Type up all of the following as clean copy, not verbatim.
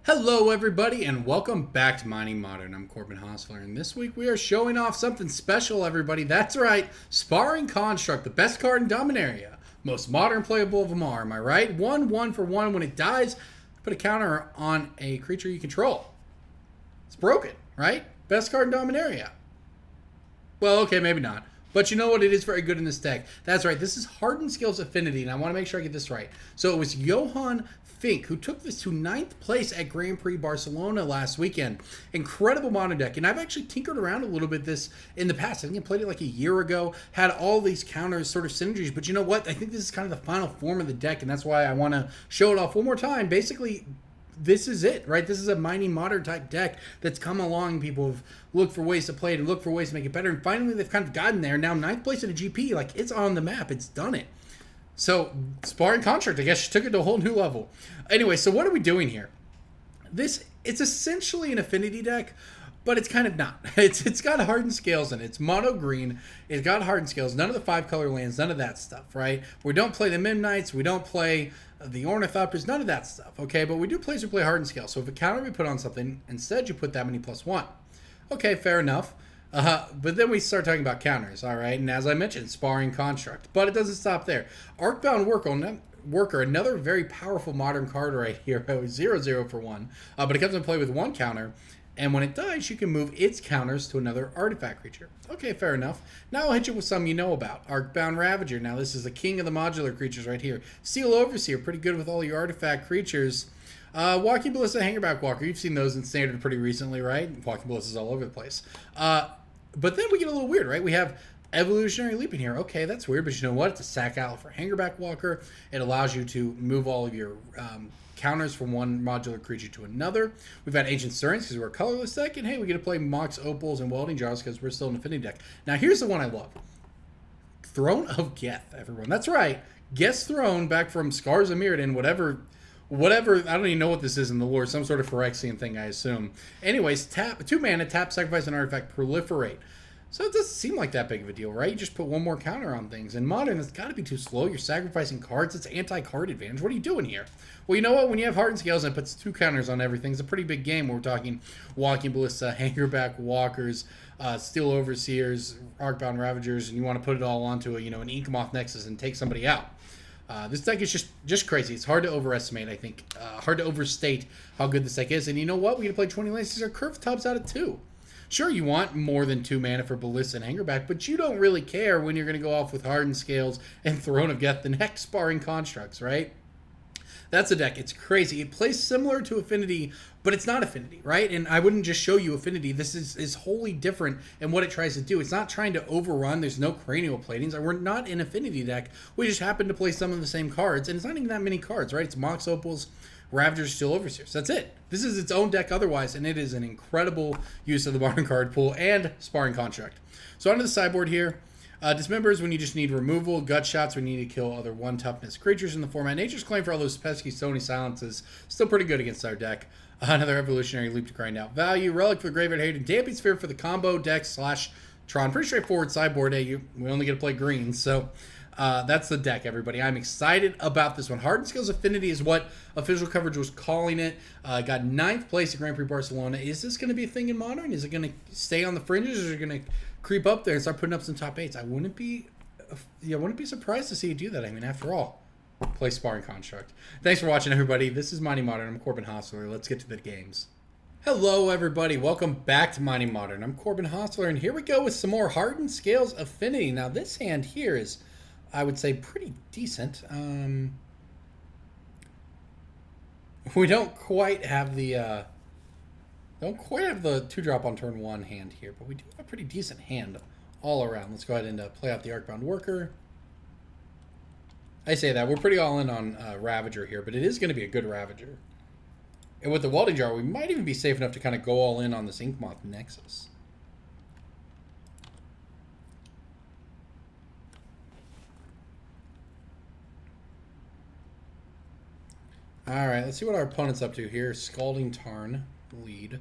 Hello everybody and welcome back to Mining Modern. I'm Corbin Hostler and this week we are showing off something special, everybody. That's right, Sparring Construct, the best card in Dominaria. Most modern playable of them all, am I right? 1/1 for 1. When it dies, put a counter on a creature you control. It's broken, right? Best card in Dominaria. Well, okay, maybe not. But you know what? It is very good in this deck. That's right. This is Hardened Scales Affinity, and I want to make sure I get this right. So it was Johan Fink who took this to 9th place at Grand Prix Barcelona last weekend. Incredible modern deck. And I've actually tinkered around a little bit this in the past. I think I played it like a year ago. Had all these counters, sort of synergies. But you know what? I think this is kind of the final form of the deck, and that's why I want to show it off one more time. Basically, this is it, right? This is a mining modern type deck that's come along. People have looked for ways to play it and look for ways to make it better. And finally, they've kind of gotten there. Now, 9th place at a GP, like, it's on the map. It's done it. So, Sparring Construct, I guess she took it to a whole new level. Anyway, so what are we doing here? It's essentially an Affinity deck, but it's kind of not. It's got Hardened Scales in it. It's mono green. It's got Hardened Scales. None of the 5-color lands. None of that stuff, right? We don't play the Midnights. We don't play the Ornithopters. None of that stuff, okay? But we do play Hardened Scales. So if a counter we put on something, instead you put that many +1. Okay, fair enough. But then we start talking about counters, all right? And as I mentioned, Sparring Construct. But it doesn't stop there. Arcbound Worker, another very powerful modern card right here. 0/0 for 1. But it comes into play with 1 counter. And when it dies, you can move its counters to another artifact creature. Okay, fair enough. Now I'll hit you with some you know about. Arcbound Ravager. Now this is the king of the modular creatures right here. Steel Overseer, pretty good with all your artifact creatures. Walking Ballista, Hangarback Walker. You've seen those in Standard pretty recently, right? Walking Ballista's all over the place. But then we get a little weird, right? We have Evolutionary Leap in here. Okay, that's weird, but you know what? It's a sack outlet for Hangarback Walker. It allows you to move all of your counters from one modular creature to another. We've got Ancient Stirrings because we're a colorless deck, and hey, we get to play Mox Opals and Welding Jars because we're still an Affinity deck. Now, here's the one I love. Throne of Geth, everyone. That's right. Geth's Throne, back from Scars of Mirrodin, whatever, I don't even know what this is in the lore, some sort of Phyrexian thing, I assume. Anyways, 2 mana, tap, sacrifice an artifact, proliferate. So it doesn't seem like that big of a deal, right? You just put 1 more counter on things. In Modern, it's got to be too slow. You're sacrificing cards. It's anti-card advantage. What are you doing here? Well, you know what? When you have Hardened Scales and it puts 2 counters on everything, it's a pretty big game. We're talking Walking Ballista, Hangarback Walkers, Steel Overseers, Arcbound Ravagers, and you want to put it all onto an Inkmoth Nexus and take somebody out. This deck is just crazy. It's hard to overestimate, I think. Hard to overstate how good this deck is. And you know what? We get to play 20 lands. These are curved tubs out of 2. Sure, you want more than 2 mana for Ballista and Hangarback, but you don't really care when you're going to go off with Hardened Scales and Throne of Geth, the next Sparring Constructs, right? That's a deck. It's crazy. It plays similar to Affinity, but it's not Affinity, right? And I wouldn't just show you Affinity. This is wholly different in what it tries to do. It's not trying to overrun. There's no cranial platings. We're not an Affinity deck. We just happen to play some of the same cards, and it's not even that many cards, right? It's Mox Opals, Ravagers, Steel Overseers. That's it. This is its own deck otherwise, and it is an incredible use of the modern card pool and Sparring Construct. So onto the sideboard here. Dismembers when you just need removal. Gut Shots when you need to kill other 1 toughness creatures in the format. Nature's Claim for all those pesky Stony Silences. Still pretty good against our deck. Another Evolutionary Leap to grind out value. Relic for the Graveyard Hate. And Damping Sphere for the combo deck / Tron. Pretty straightforward sideboard. Hey, we only get to play green, so that's the deck, everybody. I'm excited about this one. Hardened Scales Affinity is what official coverage was calling it. Got 9th place at Grand Prix Barcelona. Is this going to be a thing in Modern? Is it going to stay on the fringes, or is it going to creep up there and start putting up some top 8s? I wouldn't be surprised to see it do that. I mean, after all, play Sparring Construct. Thanks for watching, everybody. This is Mining Modern. I'm Corbin Hostler. Let's get to the games. Hello, everybody. Welcome back to Mining Modern. I'm Corbin Hostler, and here we go with some more Hardened Scales Affinity. Now, this hand here is, I would say, pretty decent. We don't quite have the 2-drop on turn 1 hand here, but we do have a pretty decent hand all around. Let's go ahead and play out the Arcbound Worker. I say that we're pretty all in on Ravager here, but it is going to be a good Ravager. And with the Welding Jar, we might even be safe enough to kind of go all in on this Inkmoth Nexus. All right, let's see what our opponent's up to here. Scalding Tarn, lead.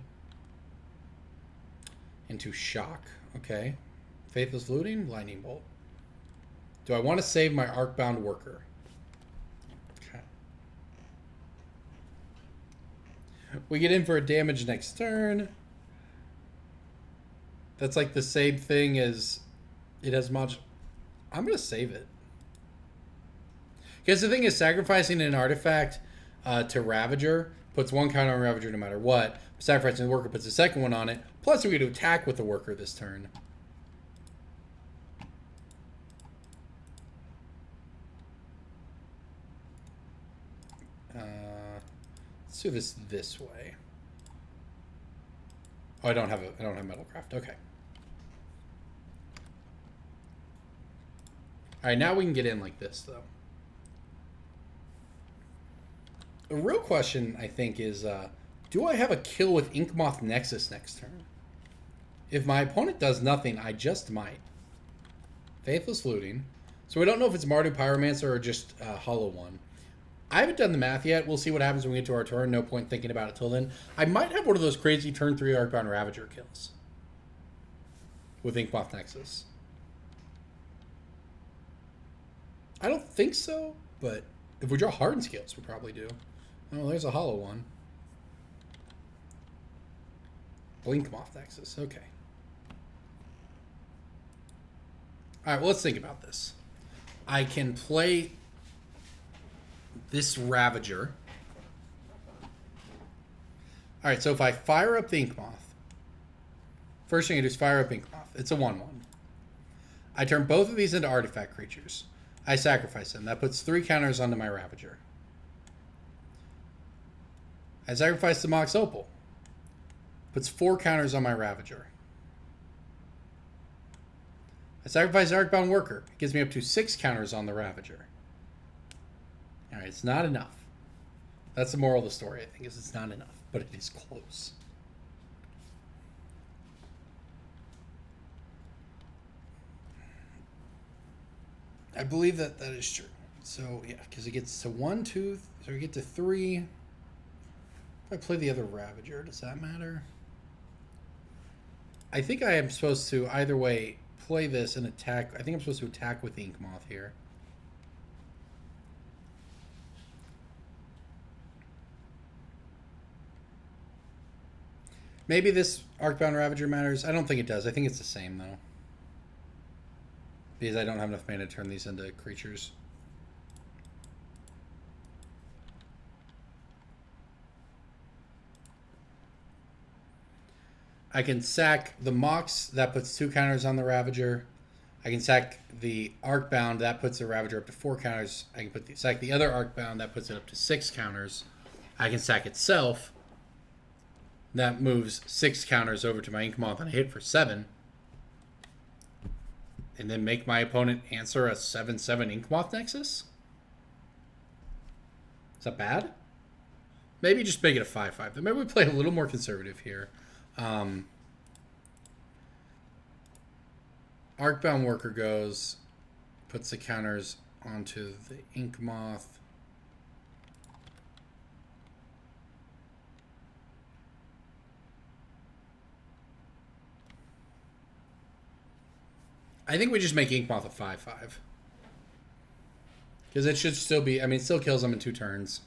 Into Shock. Okay. Faithless Looting, Lightning Bolt. Do I want to save my Arcbound Worker? Okay. We get in for a damage next turn. That's like the same thing as it has mod. I'm going to save it. Because the thing is, sacrificing an artifact to Ravager puts one counter on Ravager no matter what. Sacrificing the worker puts a second one on it. Plus, we get to attack with the worker this turn. Let's do this way. Oh, I don't have Metalcraft. Okay. All right, now we can get in like this, though. The real question, I think, is do I have a kill with Inkmoth Nexus next turn? If my opponent does nothing, I just might. Faithless Looting. So we don't know if it's Mardu Pyromancer or just Hollow One. I haven't done the math yet. We'll see what happens when we get to our turn. No point thinking about it till then. I might have one of those crazy turn 3 Arcbound Ravager kills with Inkmoth Nexus. I don't think so, but if we draw Hardened Scales, we probably do. Oh, there's a Hollow One. Blinkmoth Nexus. Okay. All right, well, let's think about this. I can play this Ravager. All right, so if I fire up the Inkmoth, first thing I do is fire up Inkmoth. It's a 1/1. I turn both of these into artifact creatures. I sacrifice them. That puts 3 counters onto my Ravager. I sacrifice the Mox Opal. Puts 4 counters on my Ravager. I sacrifice Arcbound Worker. It gives me up to 6 counters on the Ravager. Alright, it's not enough. That's the moral of the story, I think, is it's not enough. But it is close. I believe that is true. So, yeah, because it gets to 1, 2, so we get to 3. If I play the other Ravager, does that matter? I think I am supposed to, either way, play this and attack. I think I'm supposed to attack with Inkmoth here. Maybe this Arcbound Ravager matters. I don't think it does. I think it's the same, though. Because I don't have enough mana to turn these into creatures. I can sack the Mox. That puts 2 counters on the Ravager. I can sack the Arcbound. That puts the Ravager up to 4 counters. I can sack the other Arcbound. That puts it up to 6 counters. I can sack itself. That moves 6 counters over to my Inkmoth and I hit for 7. And then make my opponent answer a 7/7 Inkmoth Nexus? Is that bad? Maybe just make it a 5/5. Maybe we play a little more conservative here. Arcbound Worker goes, puts the counters onto the Inkmoth. I think we just make Inkmoth a 5/5. Because it should still be, I mean, it still kills them in 2 turns.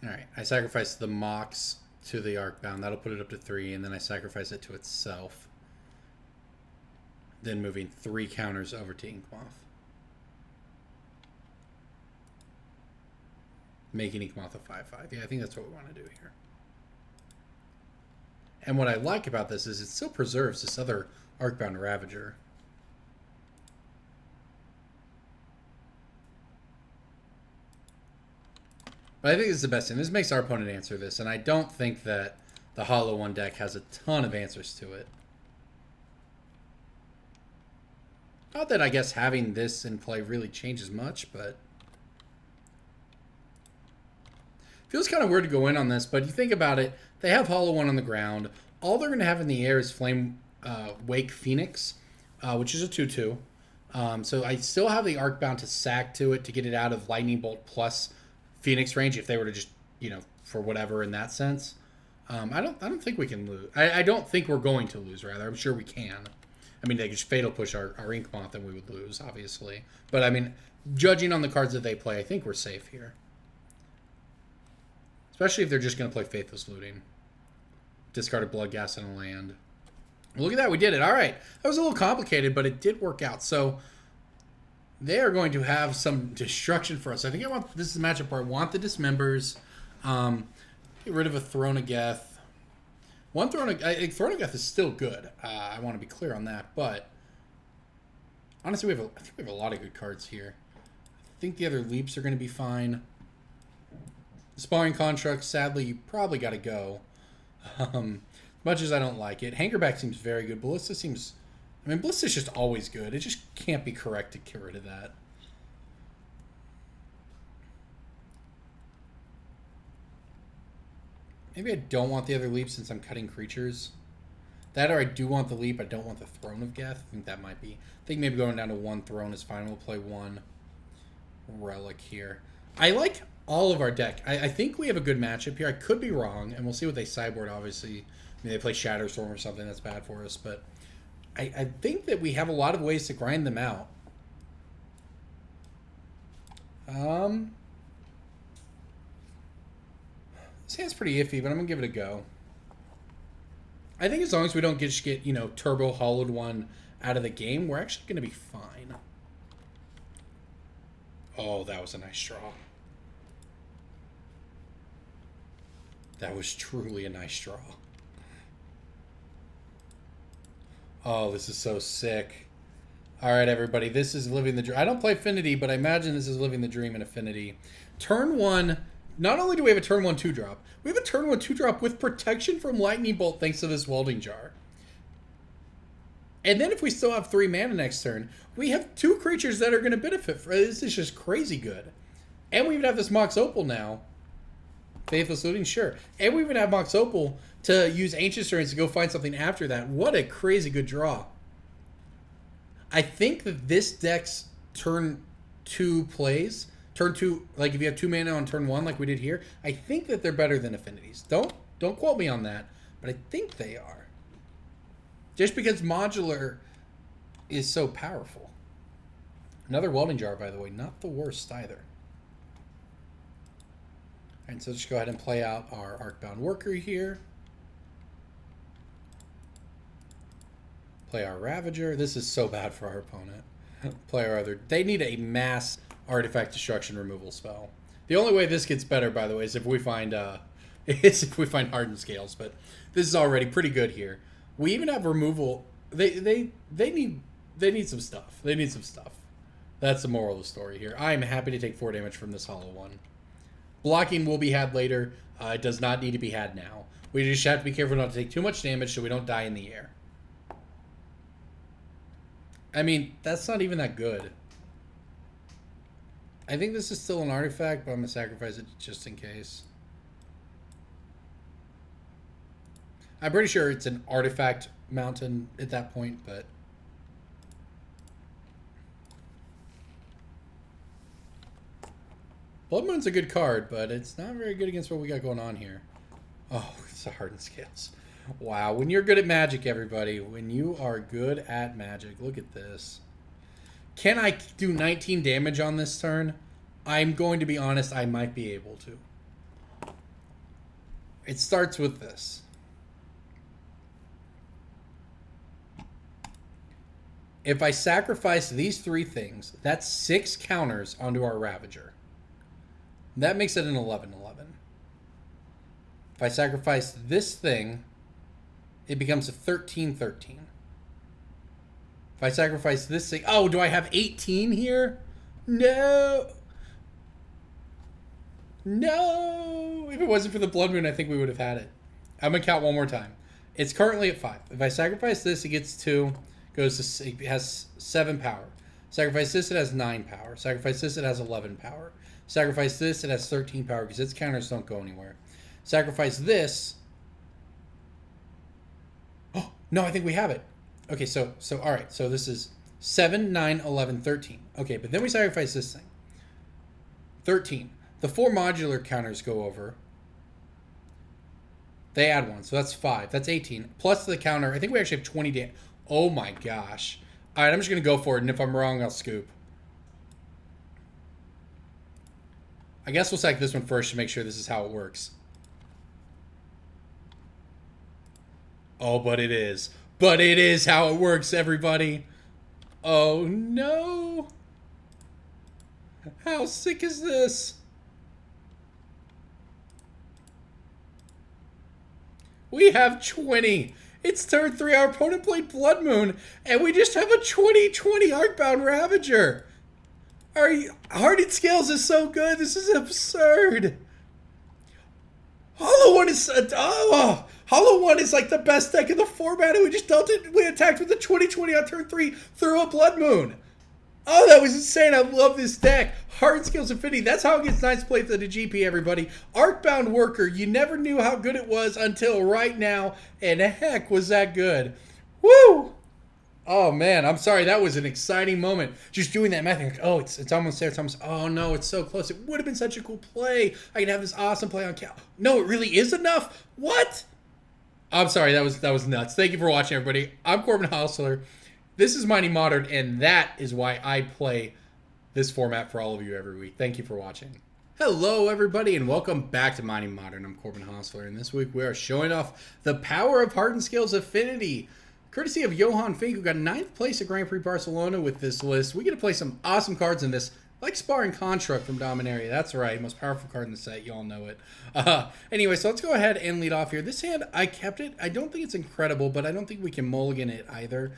Alright, I sacrifice the Mox to the Arcbound. That'll put it up to 3, and then I sacrifice it to itself. Then moving 3 counters over to Inkmoth. Making Inkmoth a 5/5. Yeah, I think that's what we want to do here. And what I like about this is it still preserves this other Arcbound Ravager. But I think this is the best thing. This makes our opponent answer this, and I don't think that the Hollow One deck has a ton of answers to it. Not that I guess having this in play really changes much, but feels kind of weird to go in on this, but you think about it, they have Hollow One on the ground. All they're going to have in the air is Flame Wake Phoenix, which is a 2/2. So I still have the Arcbound to sack to it to get it out of Lightning Bolt plus Phoenix range if they were to just, you know, for whatever in that sense. I don't think we can lose. I don't think we're going to lose, rather. I'm sure we can. I mean, they could Fatal Push our Ink Moth and we would lose, obviously. But, I mean, judging on the cards that they play, I think we're safe here. Especially if they're just going to play Faithless Looting. Discarded Bloodghast and a land. Look at that, we did it. All right. That was a little complicated, but it did work out. So, they are going to have some destruction for us. I think this is the matchup where I want the Dismembers. Get rid of a Throne of Geth. Throne of Geth is still good. I want to be clear on that, but honestly, I think we have a lot of good cards here. I think the other leaps are going to be fine. Sparring Construct, sadly, you probably got to go. As much as I don't like it. Hangarback seems very good. Ballista seems... I mean, Ballista's just always good. It just can't be correct to get rid of that. Maybe I don't want the other leap since I'm cutting creatures. That or I do want the leap. I don't want the Throne of Geth. I think that might be... I think maybe going down to one Throne is fine. We'll play one Relic here. I like all of our deck. I think we have a good matchup here. I could be wrong, and we'll see what they sideboard, obviously. I mean, they play Shatterstorm or something that's bad for us, but I think that we have a lot of ways to grind them out. This hand's pretty iffy, but I'm going to give it a go. I think as long as we don't get you know, Turbo Hollowed one out of the game, we're actually going to be fine. Oh, that was a nice draw. That was truly a nice draw. Oh, this is so sick. All right, everybody. This is Living the Dream. I don't play Affinity, but I imagine this is Living the Dream in Affinity. Turn 1, not only do we have a turn 1 2-drop, we have a turn 1 2-drop with protection from Lightning Bolt thanks to this Welding Jar. And then if we still have 3 mana next turn, we have 2 creatures that are going to benefit from this. Is just crazy good. And we even have this Mox Opal now. Faithless Looting, sure. And we even have Mox Opal to use Ancient Strengths to go find something after that. What a crazy good draw. I think that this deck's turn 2 plays, turn 2, like if you have 2 mana on turn 1 like we did here, I think that they're better than Affinities. Don't quote me on that, but I think they are. Just because modular is so powerful. Another Welding Jar, by the way, not the worst either. And so just go ahead and play out our Arcbound Worker here. Play our Ravager. This is so bad for our opponent. Play our other... They need a mass artifact destruction removal spell. The only way this gets better, by the way, is if we find Hardened Scales. But this is already pretty good here. We even have removal. They need some stuff. They need some stuff. That's the moral of the story here. I am happy to take 4 damage from this hollow one. Blocking will be had later. It does not need to be had now. We just have to be careful not to take too much damage so we don't die in the air. I mean, that's not even that good. I think this is still an artifact, but I'm going to sacrifice it just in case. I'm pretty sure it's an artifact mountain at that point, but... Blood Moon's a good card, but it's not very good against what we got going on here. Oh, it's a Hardened Scales. Wow, when you're good at Magic, everybody. When you are good at Magic. Look at this. Can I do 19 damage on this turn? I'm going to be honest, I might be able to. It starts with this. If I sacrifice these 3 things, that's 6 counters onto our Ravager. That makes it an 11-11. If I sacrifice this thing, it becomes a 13-13. If I sacrifice this thing... Oh, do I have 18 here? No! No! If it wasn't for the Blood Moon, I think we would have had it. I'm going to count one more time. It's currently at 5. If I sacrifice this, it gets 2. It has 7 power. Sacrifice this, it has 9 power. Sacrifice this, it has 11 power. Sacrifice this, it has 13 power because its counters don't go anywhere. Sacrifice this. Oh, no, I think we have it. Okay, so all right. So this is 7, 9, 11, 13. Okay, but then we sacrifice this thing. 13. The 4 modular counters go over. They add 1, so that's 5. That's 18. Plus the counter. I think we actually have 20 damage. Oh my gosh. All right, I'm just going to go for it, and if I'm wrong, I'll scoop. I guess we'll sack this one first to make sure this is how it works. Oh, but it is. But it is how it works, everybody. Oh, no. How sick is this? We have 20. It's turn 3. Our opponent played Blood Moon, and we just have a 20/20 Arcbound Ravager. Hardened Scales is so good. This is absurd. Hollow One is Hollow One is like the best deck in the format, and we just dealt it. We attacked with the 20/20 on turn 3 through a Blood Moon. Oh, that was insane. I love this deck. Hardened Scales Affinity. That's how it gets nice play for the GP, everybody. Arcbound Worker. You never knew how good it was until right now. And heck, was that good. Woo! Oh, man. I'm sorry. That was an exciting moment. Just doing that math. Like, oh, it's almost there. It's almost... Oh, no, it's so close. It would have been such a cool play. I could have this awesome play on Cal. No, it really is enough. What? I'm sorry. That was nuts. Thank you for watching, everybody. I'm Corbin Hostler. This is Mighty Modern, and that is why I play this format for all of you every week. Thank you for watching. Hello, everybody, and welcome back to Mighty Modern. I'm Corbin Hostler, and this week we are showing off the power of Hardened Scales Affinity. Courtesy of Johan Fink, who got 9th place at Grand Prix Barcelona with this list. We get to play some awesome cards in this, like Sparring Construct from Dominaria. That's right, most powerful card in the set. You all know it. Anyway, so let's go ahead and lead off here. This hand, I kept it. I don't think it's incredible, but I don't think we can mulligan it either.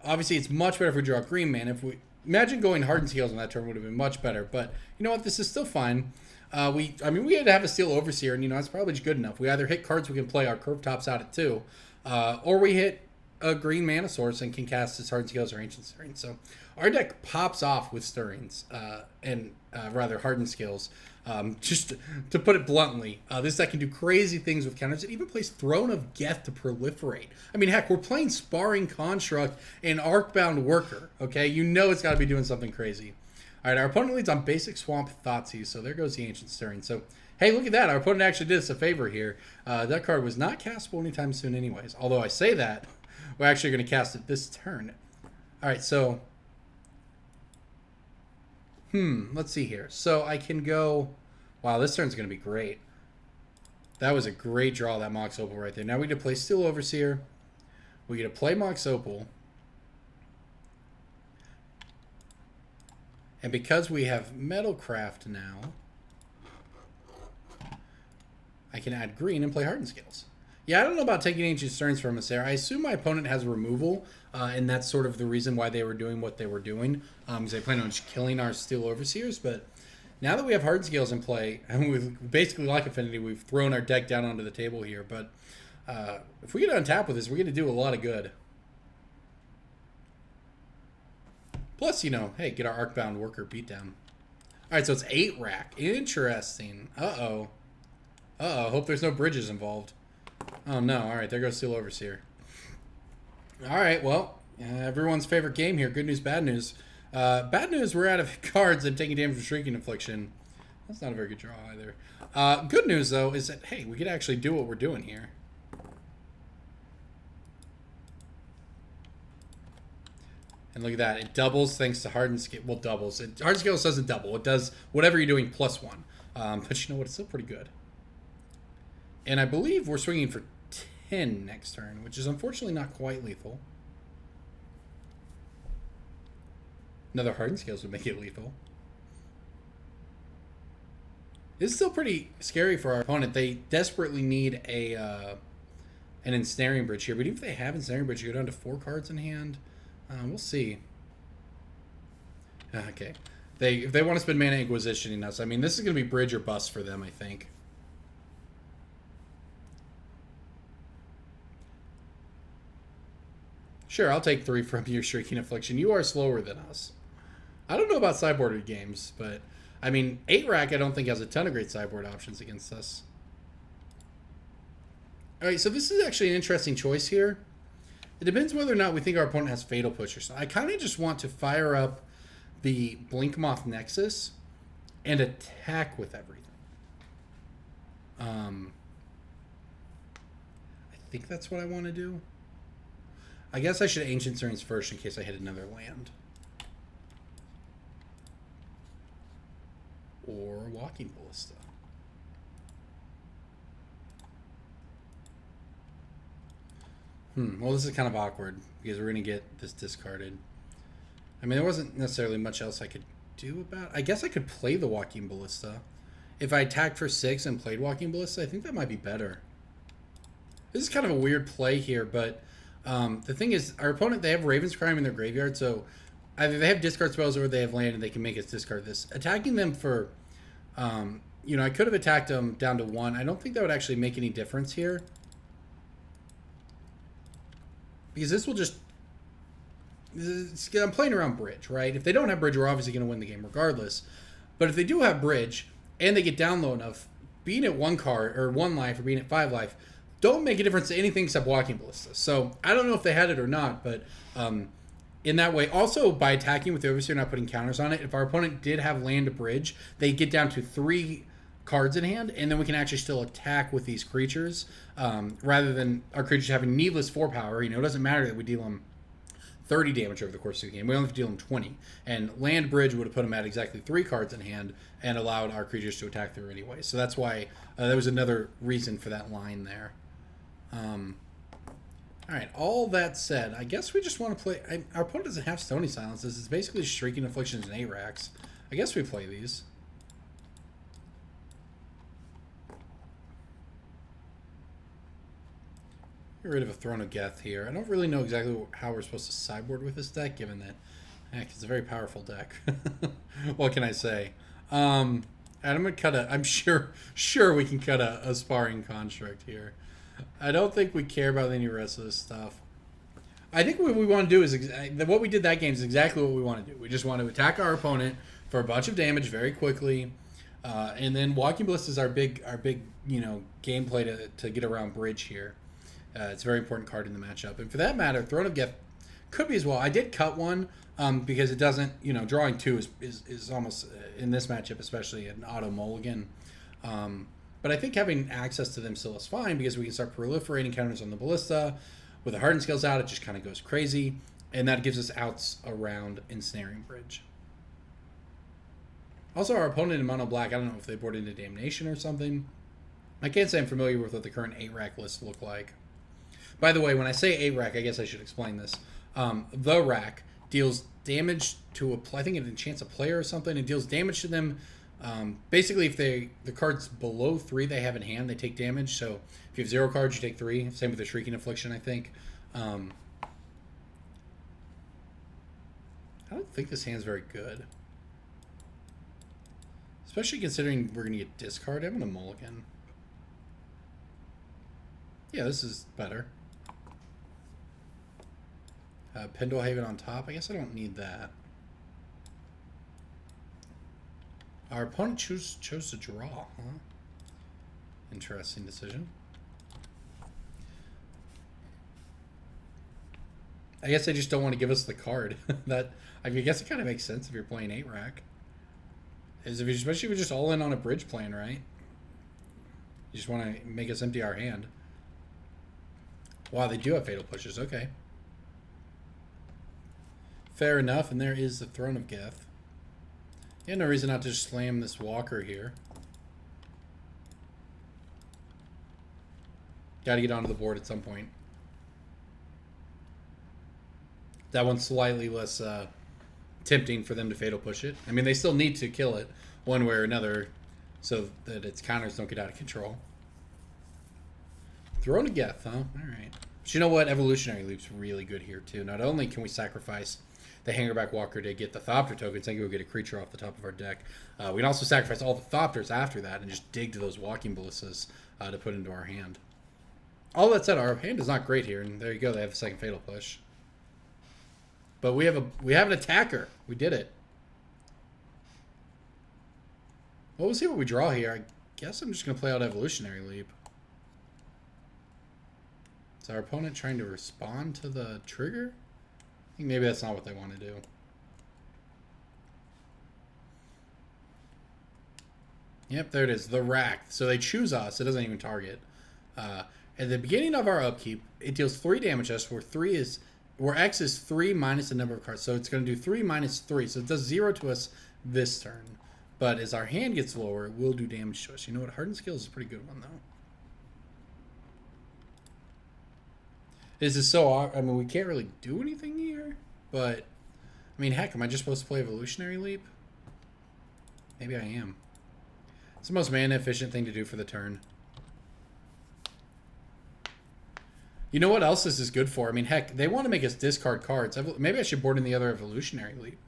Obviously, it's much better if we draw green man. If we imagine going Hardened Scales on that turn would have been much better. But you know what? This is still fine. We had to have a Steel Overseer, and it's probably just good enough. We either hit cards we can play our Curve Tops out at 2, or we hit a green mana source and can cast this Hardened Scales or Ancient Stirrings. So our deck pops off with Stirrings, rather Hardened Scales. Just to put it bluntly, this deck can do crazy things with counters. It even plays Throne of Geth to proliferate. I mean, heck, we're playing Sparring Construct and Arcbound Worker, okay? You know it's got to be doing something crazy. All right, our opponent leads on basic Swamp Thoughtseize, so there goes the Ancient Stirring. So, hey, look at that. Our opponent actually did us a favor here. That card was not castable anytime soon anyways. Although I say that, we're actually going to cast it this turn. All right, so... let's see here. So I can go... Wow, this turn's going to be great. That was a great draw, that Mox Opal right there. Now we get to play Steel Overseer. We get to play Mox Opal. And because we have Metalcraft now, I can add green and play Hardened Scales. Yeah, I don't know about taking Ancient Stirrings from us there. I assume my opponent has removal, and that's sort of the reason why they were doing what they were doing, because they plan on just killing our Steel Overseers. But now that we have Hardened Scales in play, and we've basically, like Affinity, we've thrown our deck down onto the table here. But if we get on tap with this, we're going to do a lot of good. Plus, hey, get our Arcbound Worker beat down. All right, so it's 8 rack. Interesting. Uh-oh. Uh-oh, hope there's no bridges involved. Oh, no. All right, there goes Steel Overseer. All right, well, everyone's favorite game here. Good news, bad news. Bad news, we're out of cards and taking damage from Shrieking Affliction. That's not a very good draw either. Good news, though, is that, hey, we could actually do what we're doing here. And look at that. It doubles thanks to Hardened Scales. Well, doubles. Hardened Scales doesn't double. It does whatever you're doing plus 1. But you know what? It's still pretty good. And I believe we're swinging for 10 next turn, which is unfortunately not quite lethal. Another Hardened Scales would make it lethal. This is still pretty scary for our opponent. They desperately need an Ensnaring Bridge here. But even if they have Ensnaring Bridge, you go down to 4 cards in hand. We'll see. Okay. If they want to spend mana Inquisitioning us, I mean, this is going to be bridge or bust for them, I think. Sure, I'll take 3 from your Shrieking Affliction. You are slower than us. I don't know about sideboarded games, but, I mean, 8 rack I don't think has a ton of great sideboard options against us. Alright, so this is actually an interesting choice here. It depends whether or not we think our opponent has Fatal Pusher. So I kind of just want to fire up the Blinkmoth Nexus and attack with everything. I think that's what I want to do. I guess I should Ancient Serene first in case I hit another land. Or Walking Ballista. Well, this is kind of awkward because we're going to get this discarded. I mean, there wasn't necessarily much else I could do about it. I guess I could play the Walking Ballista. If I attacked for 6 and played Walking Ballista, I think that might be better. This is kind of a weird play here, but the thing is, our opponent, they have Raven's Crime in their graveyard, so either they have discard spells or they have land and they can make us discard this. Attacking them for, you know, I could have attacked them down to 1. I don't think that would actually make any difference here. Because this will just... I'm playing around bridge, right? If they don't have bridge, we're obviously going to win the game regardless. But if they do have bridge, and they get down low enough, being at 1 card, or 1 life, or being at 5 life, don't make a difference to anything except Walking Ballista. So, I don't know if they had it or not, but in that way, also by attacking with the Overseer, not putting counters on it, if our opponent did have land to bridge, they get down to 3 cards in hand, and then we can actually still attack with these creatures, rather than our creatures having needless 4 power. You know, it doesn't matter that we deal them 30 damage over the course of the game. We only have to deal them 20. And land bridge would have put them at exactly 3 cards in hand and allowed our creatures to attack through anyway. So that's why there was another reason for that line there. Alright, all that said, I guess we just want to play... our opponent doesn't have Stony Silences. It's basically Shrieking Afflictions and 8 racks. I guess we play these. Get rid of a Throne of Geth here. I don't really know exactly how we're supposed to sideboard with this deck, given that heck, it's a very powerful deck. What can I say? And I'm gonna cut a... I'm sure we can cut a Sparring Construct here. I don't think we care about any rest of this stuff. I think what we want to do is... what we did that game is exactly what we want to do. We just want to attack our opponent for a bunch of damage very quickly. And then Walking Ballista is our big you know, gameplay to get around bridge here. It's a very important card in the matchup. And for that matter, Throne of Geth could be as well. I did cut one because it doesn't, you know, drawing 2 is almost, in this matchup especially, an auto mulligan. But I think having access to them still is fine because we can start proliferating counters on the Ballista. With the Hardened Scales out, it just kind of goes crazy. And that gives us outs around Ensnaring Bridge. Also, our opponent in Mono Black, I don't know if they board into Damnation or something. I can't say I'm familiar with what the current 8-rack lists look like. By the way, when I say 8-rack, I guess I should explain this. The rack deals damage to I think it enchants a player or something. It deals damage to them. Basically, if the cards below 3 they have in hand, they take damage. So if you have 0 cards, you take 3. Same with the Shrieking Affliction, I think. I don't think this hand's very good. Especially considering we're going to get discard. I'm going to mulligan. Yeah, this is better. Pendlehaven on top. I guess I don't need that. Our opponent chose to draw, huh? Interesting decision. I guess they just don't want to give us the card. That I guess it kind of makes sense if you're playing 8-rack. Especially if you're just all in on a bridge plan, right? You just want to make us empty our hand. Wow, they do have Fatal Pushes. Okay. Fair enough, and there is the Throne of Geth. Yeah, no reason not to just slam this Walker here. Gotta get onto the board at some point. That one's slightly less tempting for them to Fatal Push it. I mean, they still need to kill it one way or another so that its counters don't get out of control. Throne of Geth, huh? Alright. But you know what? Evolutionary Leap's really good here, too. Not only can we sacrifice the Hangarback Walker to get the Thopter tokens, and go get a creature off the top of our deck. We can also sacrifice all the Thopters after that and just dig to those Walking Ballistas to put into our hand. All that said, our hand is not great here, and there you go. They have the second Fatal Push. But we have an attacker. We did it. Well, we'll see what we draw here. I guess I'm just going to play out Evolutionary Leap. Is our opponent trying to respond to the trigger? I think maybe that's not what they want to do. Yep, there it is. The rack. So they choose us. It doesn't even target. At the beginning of our upkeep, it deals 3 damage to us, where 3 is where X is 3 minus the number of cards. So it's going to do 3 minus 3. So it does 0 to us this turn. But as our hand gets lower, it will do damage to us. You know what? Hardened Scales is a pretty good one, though. This is so... I mean, we can't really do anything here. But, I mean, heck, am I just supposed to play Evolutionary Leap? Maybe I am. It's the most mana-efficient thing to do for the turn. You know what else this is good for? I mean, heck, they want to make us discard cards. Maybe I should board in the other Evolutionary Leap.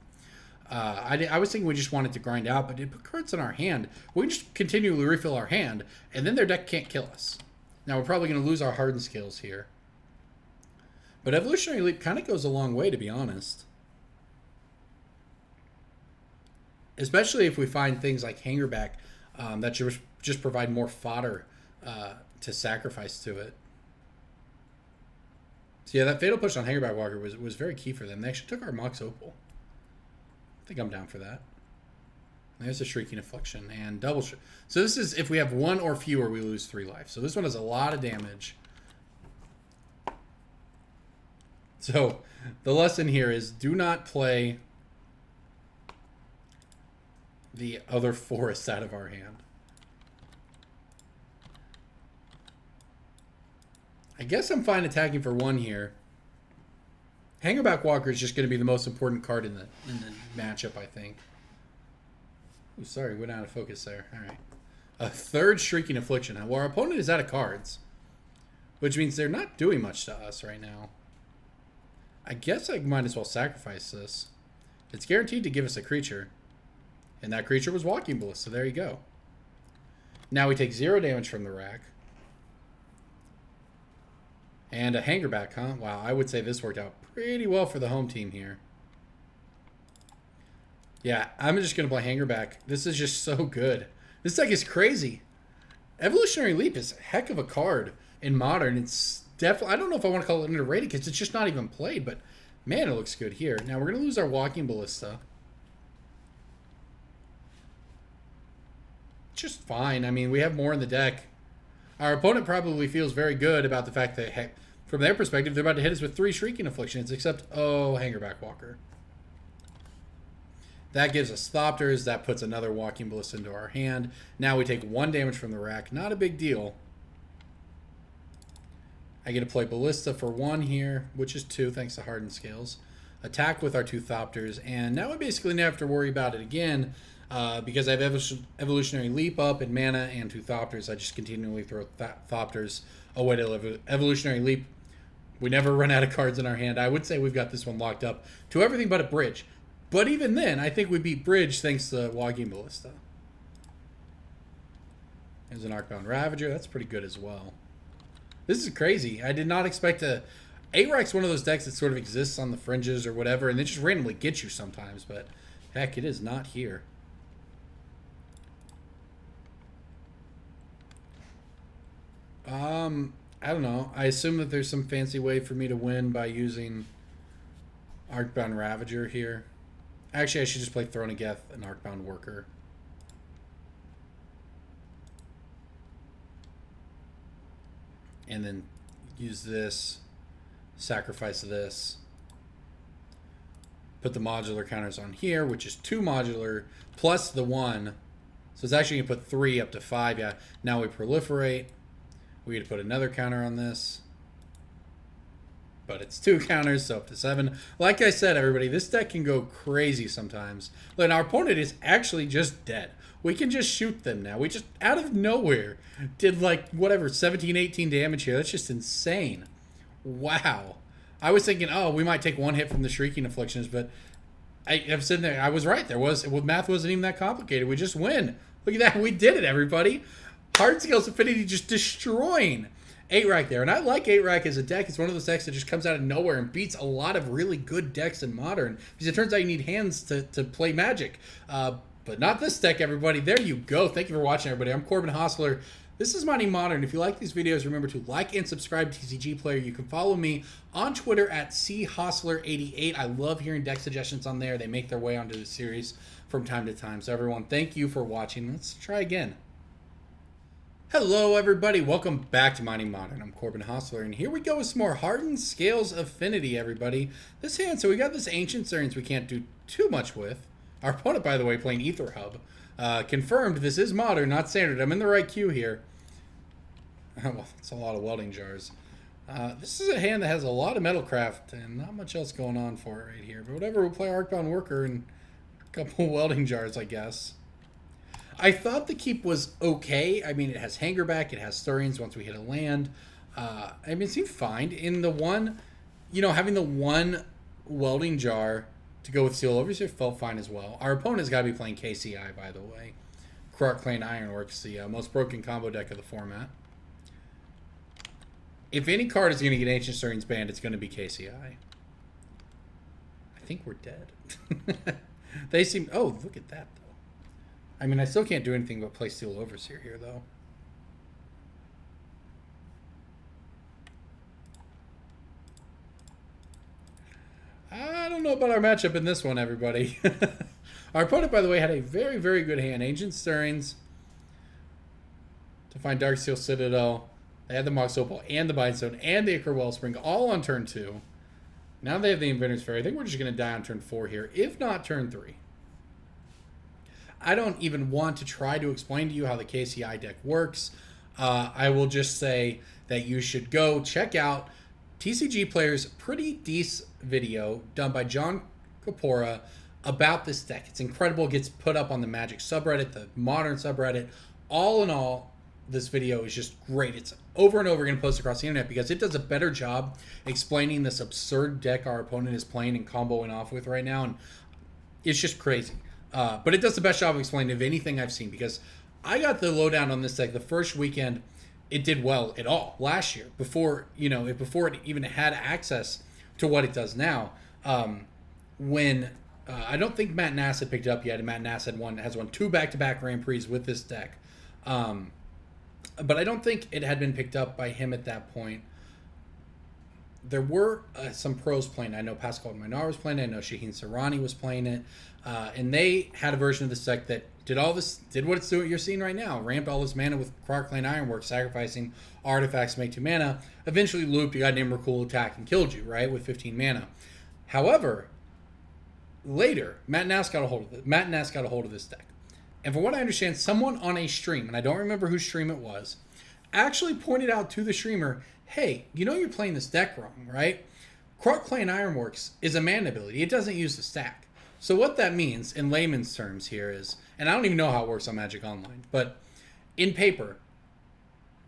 I was thinking we just wanted to grind out, but it put cards in our hand. We can just continually refill our hand, and then their deck can't kill us. Now, we're probably going to lose our Hardened Scales here. But Evolutionary Leap kind of goes a long way, to be honest. Especially if we find things like Hangarback that just provide more fodder to sacrifice to it. So yeah, that Fatal Push on Hangarback Walker was very key for them. They actually took our Mox Opal. I think I'm down for that. There's a Shrieking Affliction and double. So this is if we have 1 or fewer, we lose 3 life. So this one has a lot of damage. So the lesson here is do not play the other forests out of our hand. I guess I'm fine attacking for 1 here. Hangarback Walker is just going to be the most important card in the matchup, I think. Ooh, sorry, went out of focus there. All right. A 3rd Shrieking Affliction. Well, our opponent is out of cards, which means they're not doing much to us right now. I guess I might as well sacrifice this. It's guaranteed to give us a creature. And that creature was Walking Ballista, so there you go. Now we take 0 damage from the rack. And a Hangarback, huh? Wow, I would say this worked out pretty well for the home team here. Yeah, I'm just going to play Hangarback. This is just so good. This deck is crazy. Evolutionary Leap is a heck of a card in Modern. It's definitely... I don't know if I want to call it underrated because it's just not even played, but man, it looks good here. Now, we're going to lose our Walking Ballista. Just fine. I mean, we have more in the deck. Our opponent probably feels very good about the fact that, heck, from their perspective, they're about to hit us with 3 Shrieking Afflictions, except, oh, Hangarback Walker. That gives us Thopters. That puts another Walking Ballista into our hand. Now we take 1 damage from the rack. Not a big deal. I get to play Ballista for 1 here, which is 2 thanks to Hardened Scales. Attack with our 2 Thopters, and now I basically never have to worry about it again. Because I have Evolutionary Leap up and mana and 2 Thopters, I just continually throw Thopters away to Evolutionary Leap. We never run out of cards in our hand. I would say we've got this one locked up to everything but a bridge. But even then, I think we beat bridge thanks to Walking Ballista. There's an Arcbound Ravager. That's pretty good as well. This is crazy. I did not expect to... A-Rack's one of those decks that sort of exists on the fringes or whatever, and they just randomly get you sometimes. But heck, it is not here. I don't know. I assume that there's some fancy way for me to win by using Arcbound Ravager here. Actually, I should just play Throne of Geth and Arcbound Worker. And then use this, sacrifice this, put the modular counters on here, which is 2 modular plus the 1. So it's actually going to put 3 up to 5. Yeah, now we proliferate. We get to put another counter on this. But it's 2 counters, so up to 7. Like I said, everybody, this deck can go crazy sometimes. But our opponent is actually just dead. We can just shoot them now. We just, out of nowhere, did like, whatever, 17, 18 damage here. That's just insane. Wow. I was thinking, oh, we might take 1 hit from the Shrieking Afflictions, but I'm sitting there. I was right. Math wasn't even that complicated. We just win. Look at that. We did it, everybody. Hardened Scales Affinity just destroying 8-Rack there. And I like 8-Rack as a deck. It's one of those decks that just comes out of nowhere and beats a lot of really good decks in Modern. Because it turns out you need hands to play Magic. But not this deck, everybody. There you go. Thank you for watching, everybody. I'm Corbin Hostler. This is Mining Modern. If you like these videos, remember to like and subscribe to TCGplayer. You can follow me on Twitter at chostler88. I love hearing deck suggestions on there. They make their way onto the series from time to time. So everyone, thank you for watching. Let's try again. Hello everybody, welcome back to Mining Modern. I'm Corbin Hostler, and here we go with some more Hardened Scales Affinity, everybody. This hand, so we got this Ancient Surins we can't do too much with. Our opponent, by the way, playing Ether Hub. Confirmed, this is Modern, not Standard. I'm in the right queue here. Well, it's a lot of welding jars. This is a hand that has a lot of Metalcraft, and not much else going on for it right here. But whatever, we'll play Arcbound Worker and a couple welding jars, I guess. I thought the keep was okay. I mean, it has Hangarback, it has Stirrings once we hit a land. I mean, it seemed fine. In the one, having the one welding jar to go with Steel Overseer felt fine as well. Our opponent's got to be playing KCI, by the way. Croc Clan Ironworks, the most broken combo deck of the format. If any card is going to get Ancient Stirrings banned, it's going to be KCI. I think we're dead. They seem... Oh, look at that, though. I mean, I still can't do anything but play Steel Overseer here, though. I don't know about our matchup in this one, everybody. Our opponent, by the way, had a very, very good hand. Ancient Stirrings to find Darksteel Citadel. They had the Mox Opal and the Bindstone and the Ichor Wellspring all on turn 2. Now they have the Inventor's Fair. I think we're just going to die on turn 4 here, if not turn 3. I don't even want to try to explain to you how the KCI deck works. I will just say that you should go check out TCGplayer's pretty decent video done by John Kapora about this deck. It's incredible. It gets put up on the Magic subreddit, the Modern subreddit. All in all, this video is just great. It's over and over again posted across the internet because it does a better job explaining this absurd deck our opponent is playing and comboing off with right now. And it's just crazy. But it does the best job of explaining of anything I've seen, because I got the lowdown on this deck the first weekend it did well at all last year, before it even had access to what it does now. When I don't think Matt Nass had picked it up yet, and Matt Nass has won 2 back-to-back Grand Prix with this deck. But I don't think it had been picked up by him at that point. There were some pros playing. I know Pascal Minar was playing it. I know Shaheen Sarani was playing it. And they had a version of this deck that did what it's doing. You're seeing right now. Ramped all this mana with Croc Clan Ironworks, sacrificing artifacts to make 2 mana. Eventually looped, you got an Immercool attack and killed you, right, with 15 mana. However, later, Matt Nass got a hold of this deck. And from what I understand, someone on a stream, and I don't remember whose stream it was, actually pointed out to the streamer, hey, you're playing this deck wrong, right? Croc Clan Ironworks is a mana ability. It doesn't use the stack. So what that means in layman's terms here is, and I don't even know how it works on Magic Online, but in paper,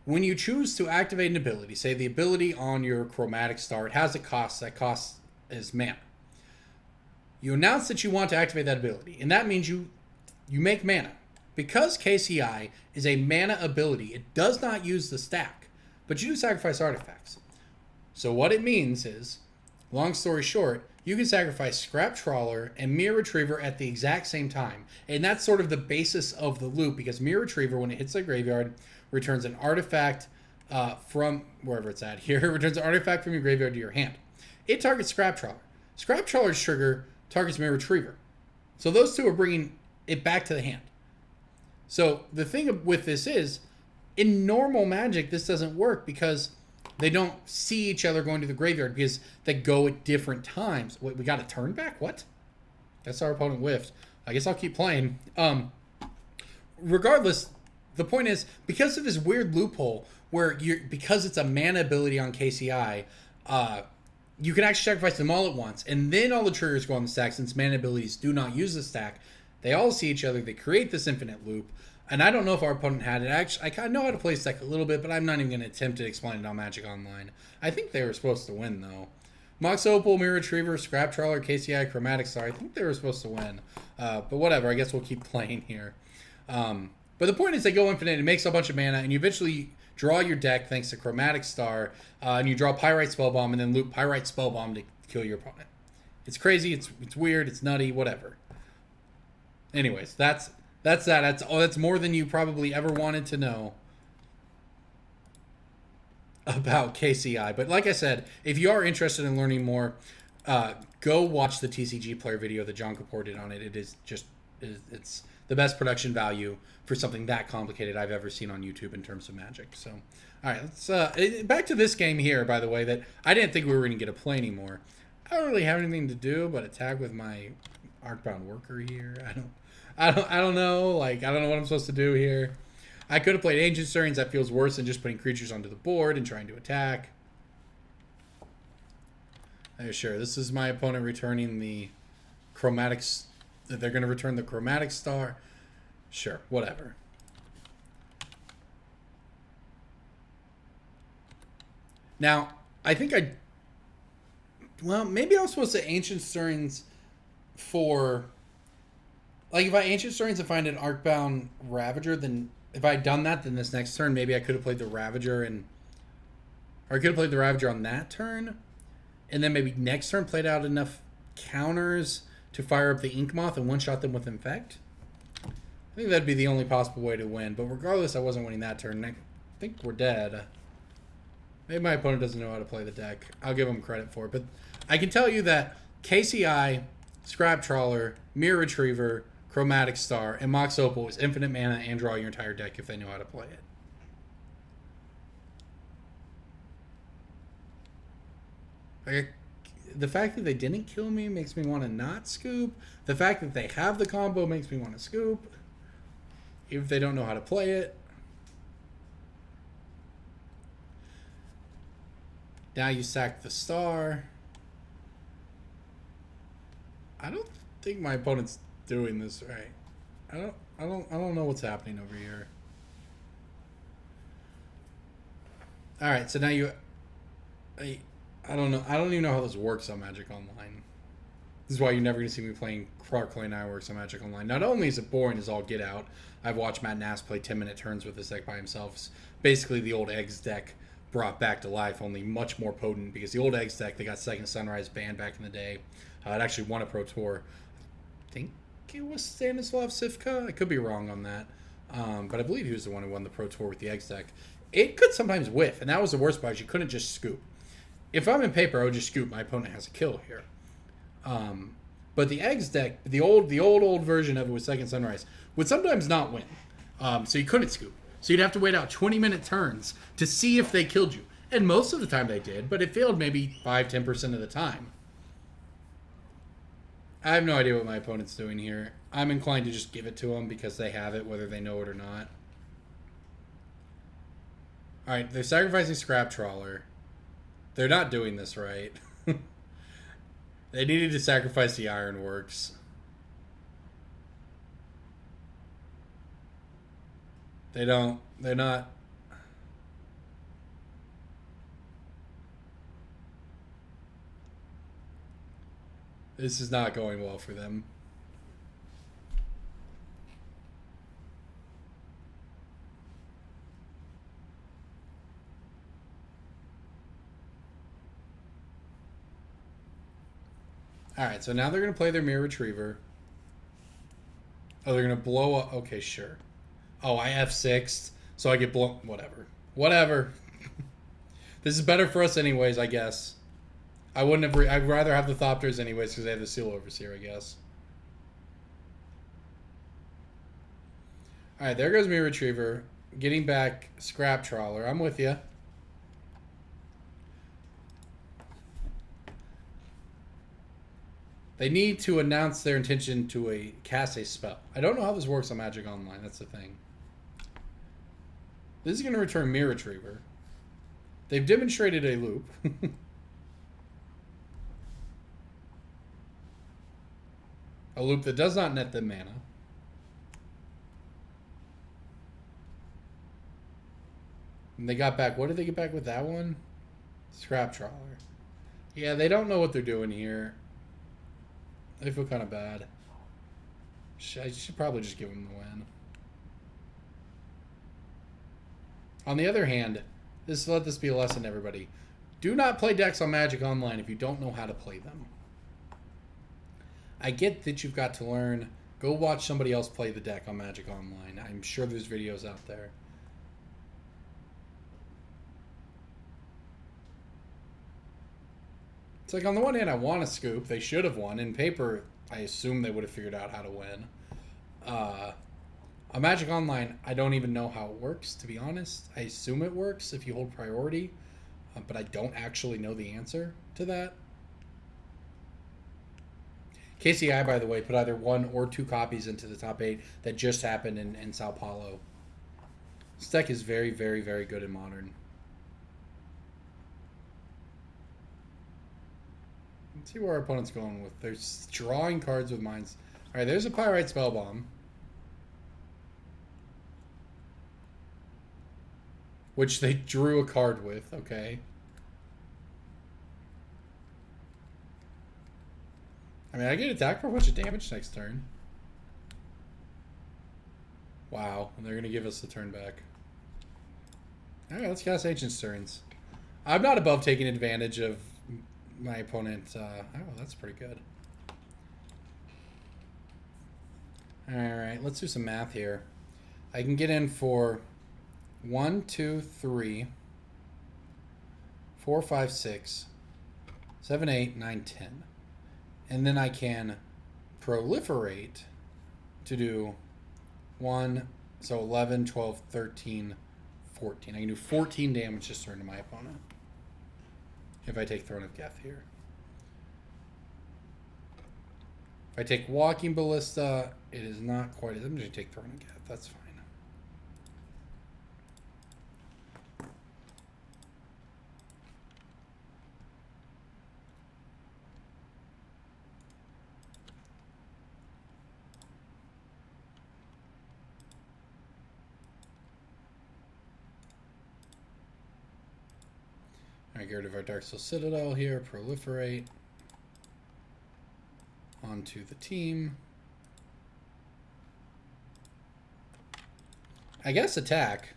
when you choose to activate an ability, say the ability on your Chromatic Star, it has a cost. That cost is mana. You announce that you want to activate that ability, and that means you make mana. Because KCI is a mana ability, it does not use the stack, but you do sacrifice artifacts. So what it means is, long story short, you can sacrifice Scrap Trawler and Mirror Retriever at the exact same time. And that's sort of the basis of the loop, because Mirror Retriever, when it hits the graveyard, returns an artifact from wherever it's at here. It returns an artifact from your graveyard to your hand. It targets Scrap Trawler. Scrap Trawler's trigger targets Mirror Retriever. So those two are bringing it back to the hand. So the thing with this is, in normal Magic, this doesn't work because they don't see each other going to the graveyard, because they go at different times. Wait, we got a turn back? What? Guess our opponent whiffed. I guess I'll keep playing. Regardless, the point is, because of this weird loophole where because it's a mana ability on KCI, you can actually sacrifice them all at once, and then all the triggers go on the stack. Since mana abilities do not use the stack, they all see each other. They create this infinite loop. And I don't know if our opponent had it. Actually, I kind of know how to play this deck a little bit, but I'm not even going to attempt to explain it on Magic Online. I think they were supposed to win, though. Mox Opal, Mirror Retriever, Scrap Trawler, KCI, Chromatic Star. I think they were supposed to win. But whatever. I guess we'll keep playing here. But the point is, they go infinite. It makes a bunch of mana, and you eventually draw your deck thanks to Chromatic Star. And you draw Pyrite Spellbomb, and then loop Pyrite Spellbomb to kill your opponent. It's crazy. It's weird. It's nutty. Whatever. Anyways, that's that. That's more than you probably ever wanted to know about KCI. But like I said, if you are interested in learning more, go watch the TCGplayer video that John Kapor did on it. It is just, it's the best production value for something that complicated I've ever seen on YouTube in terms of Magic. So, all right, let's back to this game here. By the way, that I didn't think we were going to get a play anymore. I don't really have anything to do but attack with my Arcbound Worker here. I don't know. Like, I don't know what I'm supposed to do here. I could have played Ancient Stirrings. That feels worse than just putting creatures onto the board and trying to attack. Sure, this is my opponent returning the chromatics. They're going to return the chromatic star. Sure, whatever. Now, I think well, maybe I was supposed to Ancient Stirrings for... Like, if I Ancient Stirrings and find an Arcbound Ravager, then... If I had done that, then this next turn, maybe I could have played the Ravager and... Or I could have played the Ravager on that turn. And then maybe next turn played out enough counters to fire up the Ink Moth and one-shot them with Infect. I think that'd be the only possible way to win. But regardless, I wasn't winning that turn. I think we're dead. Maybe my opponent doesn't know how to play the deck. I'll give him credit for it. But I can tell you that KCI, Scrap Trawler, Mirror Retriever, Chromatic Star, and Mox Opal is infinite mana and draw your entire deck if they know how to play it. Like, the fact that they didn't kill me makes me want to not scoop. The fact that they have the combo makes me want to scoop. Even if they don't know how to play it. Now you sack the star. I don't think my opponent's doing this right. I don't know what's happening over here. All right, so now I don't know. I don't even know how this works on Magic Online. This is why you're never going to see me playing Clark Clay Works on Magic Online. Not only is it boring as all get out, I've watched Matt Nass play 10-minute turns with this deck by himself. It's basically the old Eggs deck brought back to life, only much more potent, because the old Eggs deck, they got Second Sunrise banned back in the day. It actually won a Pro Tour. I think it was Stanislav Sivka. I could be wrong on that. But I believe he was the one who won the Pro Tour with the Eggs deck. It could sometimes whiff, and that was the worst part. You couldn't just scoop. If I'm in paper, I would just scoop. My opponent has a kill here. But the Eggs deck, the old version of it with Second Sunrise, would sometimes not win. So you couldn't scoop. So you'd have to wait out 20-minute turns to see if they killed you. And most of the time they did, but it failed maybe 5-10% of the time. I have no idea what my opponent's doing here. I'm inclined to just give it to them because they have it, whether they know it or not. Alright, they're sacrificing Scrap Trawler. They're not doing this right. They needed to sacrifice the Ironworks. They're not. This is not going well for them. Alright, so now they're going to play their Mirror Retriever. Oh, they're going to blow up. Okay, sure. Oh, I F6'd, so I get blown. Whatever. Whatever. This is better for us anyways, I guess. I wouldn't have... I'd rather have the Thopters anyways, because they have the Seal Overseer, I guess. Alright, there goes Mirror Retriever. Getting back Scrap Trawler. I'm with you. They need to announce their intention to cast a spell. I don't know how this works on Magic Online. That's the thing. This is going to return Mirror Retriever. They've demonstrated a loop. A loop that does not net them mana. And they got back... What did they get back with that one? Scrap Trawler. Yeah, they don't know what they're doing here. They feel kind of bad. I should probably just give them the win. On the other hand, let this be a lesson to everybody. Do not play decks on Magic Online if you don't know how to play them. I get that you've got to learn. Go watch somebody else play the deck on Magic Online. I'm sure there's videos out there. It's like, on the one hand, I want to scoop. They should have won. In paper, I assume they would have figured out how to win. On Magic Online, I don't even know how it works, to be honest. I assume it works if you hold priority, but I don't actually know the answer to that. KCI, by the way, put either 1 or 2 copies into the top 8 that just happened in Sao Paulo. This deck is very, very, very good in Modern. Let's see where our opponent's going with. They're drawing cards with mines. Alright, there's a Pyrite Spellbomb. Which they drew a card with, okay. I mean, I get attacked for a bunch of damage next turn. Wow, and they're going to give us the turn back. Alright, let's cast Ancient Turns. I'm not above taking advantage of my opponent. Oh, that's pretty good. Alright, let's do some math here. I can get in for 1, 2, 3, 4, 5, 6, 7, 8, 9, 10. And then I can proliferate to do 1, so 11, 12, 13, 14. I can do 14 damage this turn to my opponent if I take Throne of Geth here. If I take Walking Ballista, it is not quite as... I'm going to take Throne of Geth. That's fine. I get rid of our Dark Soul Citadel here, proliferate onto the team. I guess attack.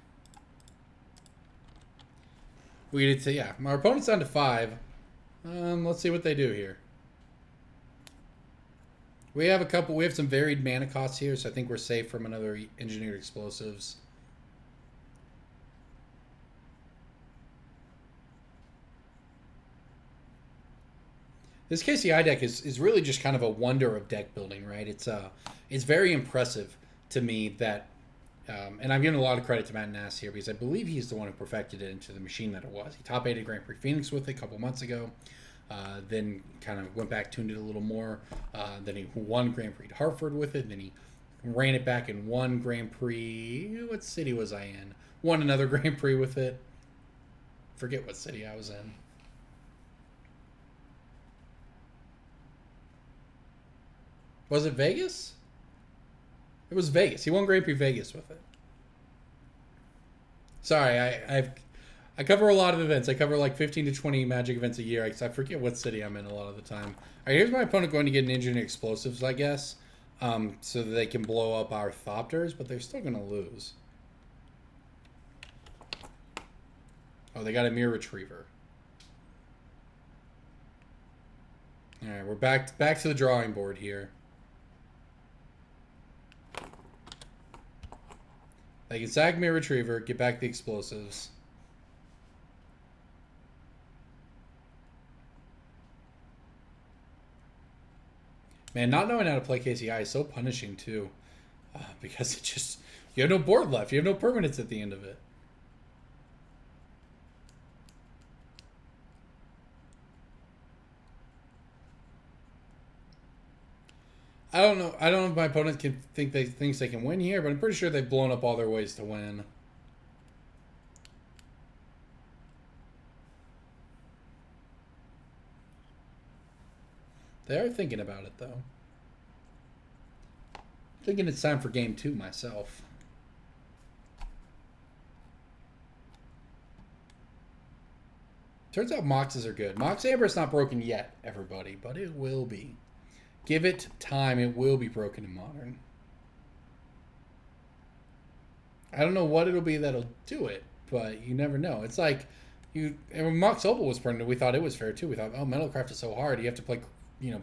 We did say, yeah, our opponent's down to 5. Let's see what they do here. We have some varied mana costs here, so I think we're safe from another Engineered Explosives. This KCI deck is really just kind of a wonder of deck building, right? It's very impressive to me that, and I'm giving a lot of credit to Matt Nass here because I believe he's the one who perfected it into the machine that it was. He top 8 Grand Prix Phoenix with it a couple months ago, then kind of went back, tuned it a little more. Then he won Grand Prix Hartford with it. Then he ran it back and won Grand Prix. What city was I in? Won another Grand Prix with it. Forget what city I was in. Was it Vegas? It was Vegas. He won Grand Prix Vegas with it. Sorry, I cover a lot of events. I cover like 15 to 20 Magic events a year. I forget what city I'm in a lot of the time. All right, here's my opponent going to get an Engineered Explosives, I guess, so that they can blow up our Thopters, but they're still going to lose. Oh, they got a Mirror Retriever. All right, we're back to the drawing board here. They can sack Mirror Retriever, get back the explosives. Man, not knowing how to play KCI is so punishing too, because it just, you have no board left, you have no permanents at the end of it. I don't know if my opponent thinks they can win here, but I'm pretty sure they've blown up all their ways to win. They are thinking about it, though. Thinking it's time for game 2 myself. Turns out Moxes are good. Mox Amber's not broken yet, everybody, but it will be. Give it time, it will be broken in Modern. I don't know what it'll be that'll do it, but you never know. It's like, and when Mox Opal was printed, we thought it was fair too. We thought, oh, Metalcraft is so hard. You have to play,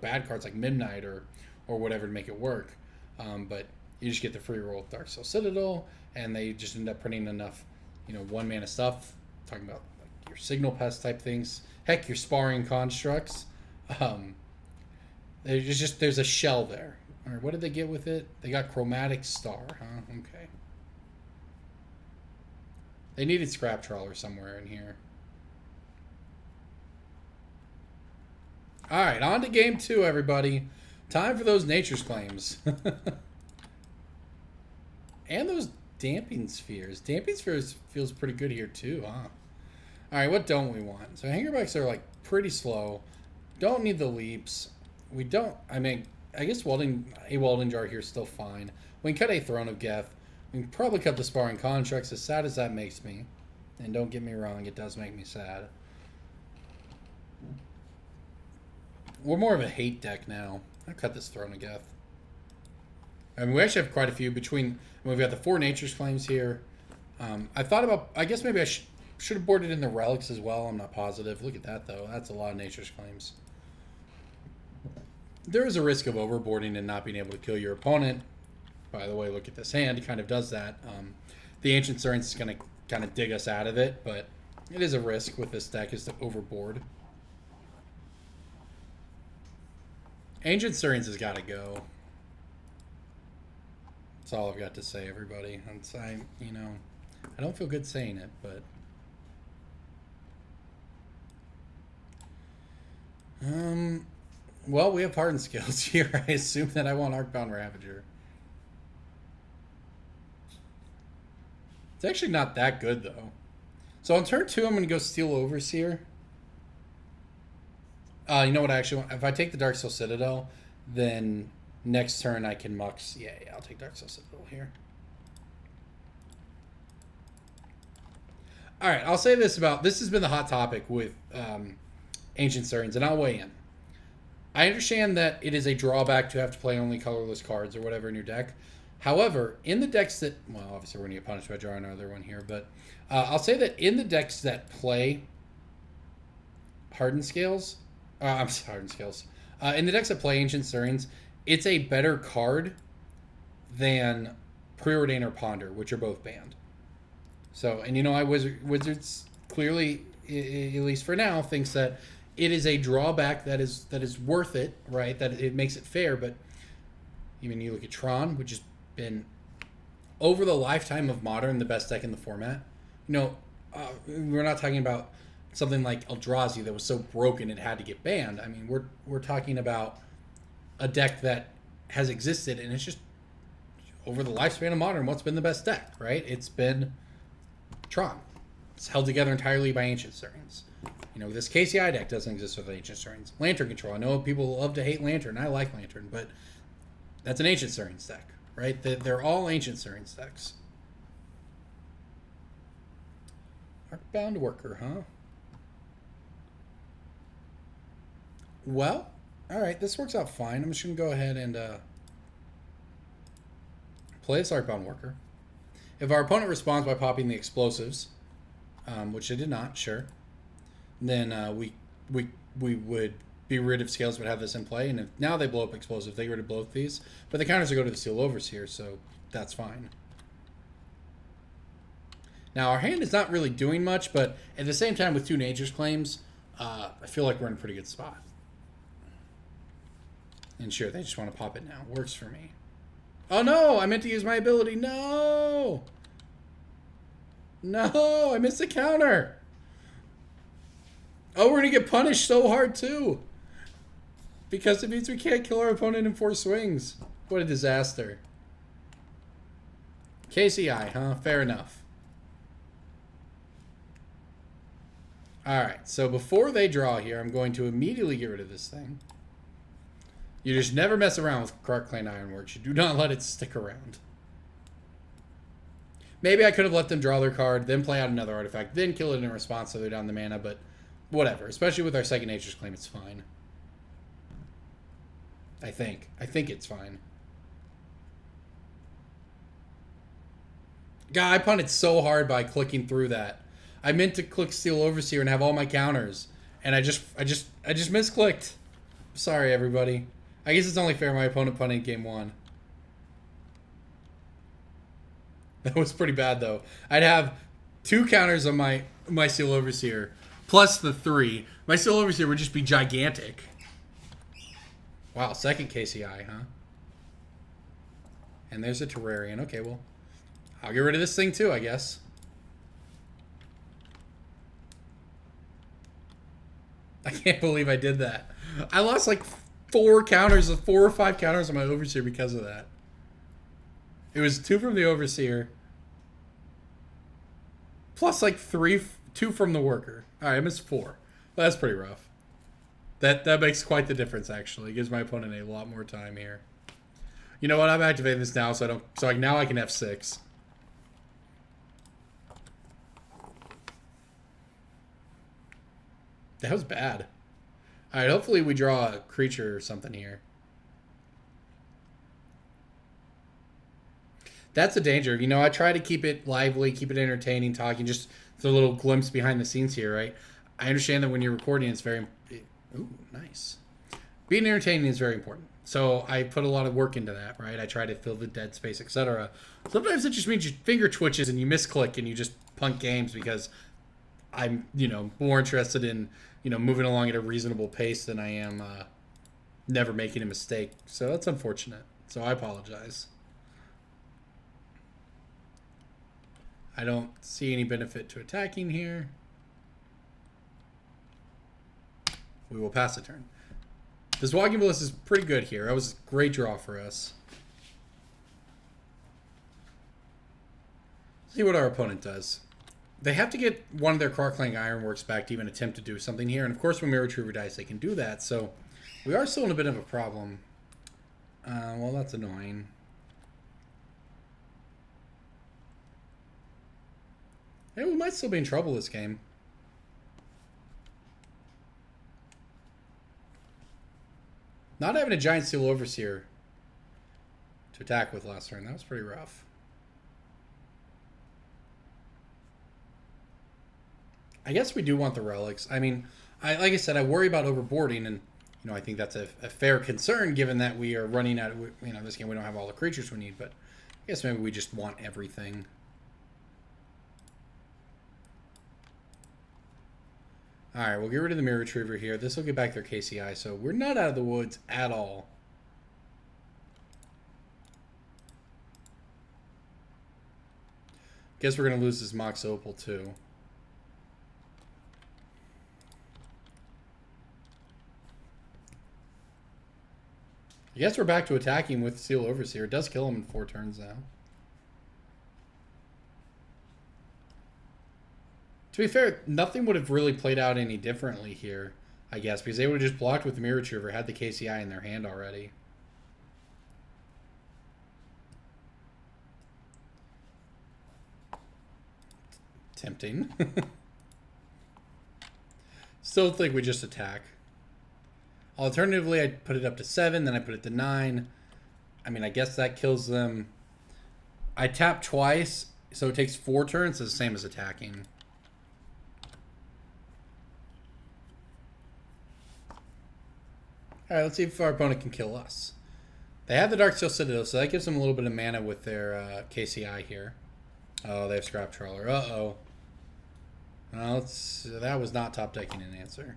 bad cards like Midnight or whatever to make it work. But you just get the free roll with Dark Soul Citadel, and they just end up printing enough, 1-mana stuff. Talking about like your Signal Pest type things. Heck, your Sparring Constructs. There's a shell there. All right, what did they get with it? They got Chromatic Star, huh? Okay. They needed Scrap Trawler somewhere in here. All right, on to game 2, everybody. Time for those Nature's Claims. And those Damping Spheres. Damping Spheres feels pretty good here, too, huh? All right, what don't we want? So Hangerbacks are, like, pretty slow. Don't need the leaps. We don't... I mean, I guess a Welding Jar here is still fine. We can cut a Throne of Geth. We can probably cut the Sparring Contracts, as sad as that makes me. And don't get me wrong, it does make me sad. We're more of a hate deck now. I'll cut this Throne of Geth. I mean, we actually have quite a few between... We've got the 4 Nature's Claims here. I thought about... I guess maybe I should have boarded in the Relics as well. I'm not positive. Look at that, though. That's a lot of Nature's Claims. There is a risk of overboarding and not being able to kill your opponent. By the way, look at this hand. It kind of does that. The Ancient Sirens is going to kind of dig us out of it, but it is a risk with this deck is to overboard. Ancient Sirens has got to go. That's all I've got to say, everybody. I don't feel good saying it, but... Well, we have Hardened Scales here. I assume that I want Arcbound Ravager. It's actually not that good, though. So on turn 2, I'm going to go Steel Overseer. You know what I actually want? If I take the Darksteel Citadel, then next turn I can Mux. Yeah, I'll take Darksteel Citadel here. All right, I'll say this about... This has been the hot topic with Ancient Sirens, and I'll weigh in. I understand that it is a drawback to have to play only colorless cards or whatever in your deck. However, in the decks that... Well, obviously we're going to get punished by drawing another one here, but I'll say that in the decks that play Hardened Scales... I'm sorry, Hardened Scales. In the decks that play Ancient Sirens, it's a better card than Preordain or Ponder, which are both banned. So, and you know, Wizards clearly, at least for now, thinks that it is a drawback that is worth it, right? That it makes it fair, but even you look at Tron, which has been, over the lifetime of Modern, the best deck in the format. You know, we're not talking about something like Eldrazi that was so broken it had to get banned. I mean, we're talking about a deck that has existed, and it's just, over the lifespan of Modern, what's been the best deck, right? It's been Tron. It's held together entirely by Ancient Sirens. You know, this KCI deck doesn't exist with Ancient Sirens. Lantern Control. I know people love to hate Lantern. I like Lantern, but that's an Ancient Sirens deck, right? They're all Ancient Sirens decks. Arcbound Worker, huh? Well, all right. This works out fine. I'm just going to go ahead and play this Arcbound Worker. If our opponent responds by popping the explosives, which they did not, sure, then we would be rid of Scales, but have this in play. And if now they blow up explosives, they get rid of both these. But the counters will go to the Steel Overseer, so that's fine. Now, our hand is not really doing much, but at the same time, with 2 Nature's Claims, I feel like we're in a pretty good spot. And sure, they just want to pop it now. Works for me. Oh, no! I meant to use my ability. No! No! I missed the counter! Oh, we're going to get punished so hard, too. Because it means we can't kill our opponent in 4 swings. What a disaster. KCI, huh? Fair enough. Alright, so before they draw here, I'm going to immediately get rid of this thing. You just never mess around with Clark-Clane Ironworks. You do not let it stick around. Maybe I could have let them draw their card, then play out another artifact, then kill it in response so they're down the mana, but whatever. Especially with our second Nature's Claim, it's fine. I think it's fine. God, I punted so hard by clicking through that. I meant to click Steel Overseer and have all my counters, and I just misclicked. Sorry, everybody. I guess it's only fair my opponent punted game 1. That was pretty bad, though. I'd have 2 counters on my Steel Overseer, plus the 3. My Steel Overseer would just be gigantic. Wow, second KCI, huh? And there's a Terrarian. Okay, well, I'll get rid of this thing too, I guess. I can't believe I did that. I lost like 4 or 5 counters on my Overseer because of that. It was 2 from the Overseer. Plus like 2 from the Worker. Alright, I missed 4. Well, that's pretty rough. That makes quite the difference, actually. It gives my opponent a lot more time here. You know what? I'm activating this now, now I can F6. That was bad. Alright, hopefully we draw a creature or something here. That's a danger. You know, I try to keep it lively, keep it entertaining, talking, just the little glimpse behind the scenes here, right? I understand that when you're recording, it's very... Ooh, nice. Being entertaining is very important. So I put a lot of work into that, right? I try to fill the dead space, etc. Sometimes it just means your finger twitches and you misclick and you just punt games because I'm, more interested in, moving along at a reasonable pace than I am never making a mistake. So that's unfortunate. So I apologize. I don't see any benefit to attacking here. We will pass a turn. This Walking Ballista is pretty good here. That was a great draw for us. Let's see what our opponent does. They have to get one of their Crackling Ironworks back to even attempt to do something here. And of course, when Mirror Retriever dies, they can do that. So we are still in a bit of a problem. Well, that's annoying. Hey, we might still be in trouble this game. Not having a Giant Steel Overseer to attack with last turn, that was pretty rough. I guess we do want the relics. I mean, like I said, I worry about overboarding, and I think that's a fair concern given that we are running out of, this game we don't have all the creatures we need, but I guess maybe we just want everything. Alright, we'll get rid of the Mirror Retriever here. This will get back their KCI, so we're not out of the woods at all. Guess we're going to lose this Mox Opal too. I guess we're back to attacking with Steel Overseer. It does kill him in 4 turns now. To be fair, nothing would have really played out any differently here, I guess, because they would have just blocked with the Mirror Retriever, had the KCI in their hand already. Tempting. Still think we just attack. Alternatively, I'd put it up to 7, then I put it to 9. I mean, I guess that kills them. I tap twice, so it takes 4 turns. It's the same as attacking. Alright, let's see if our opponent can kill us. They have the Darksteel Citadel, so that gives them a little bit of mana with their KCI here. Oh, they have Scrap Trawler. Uh-oh. Well, that was not top decking an answer.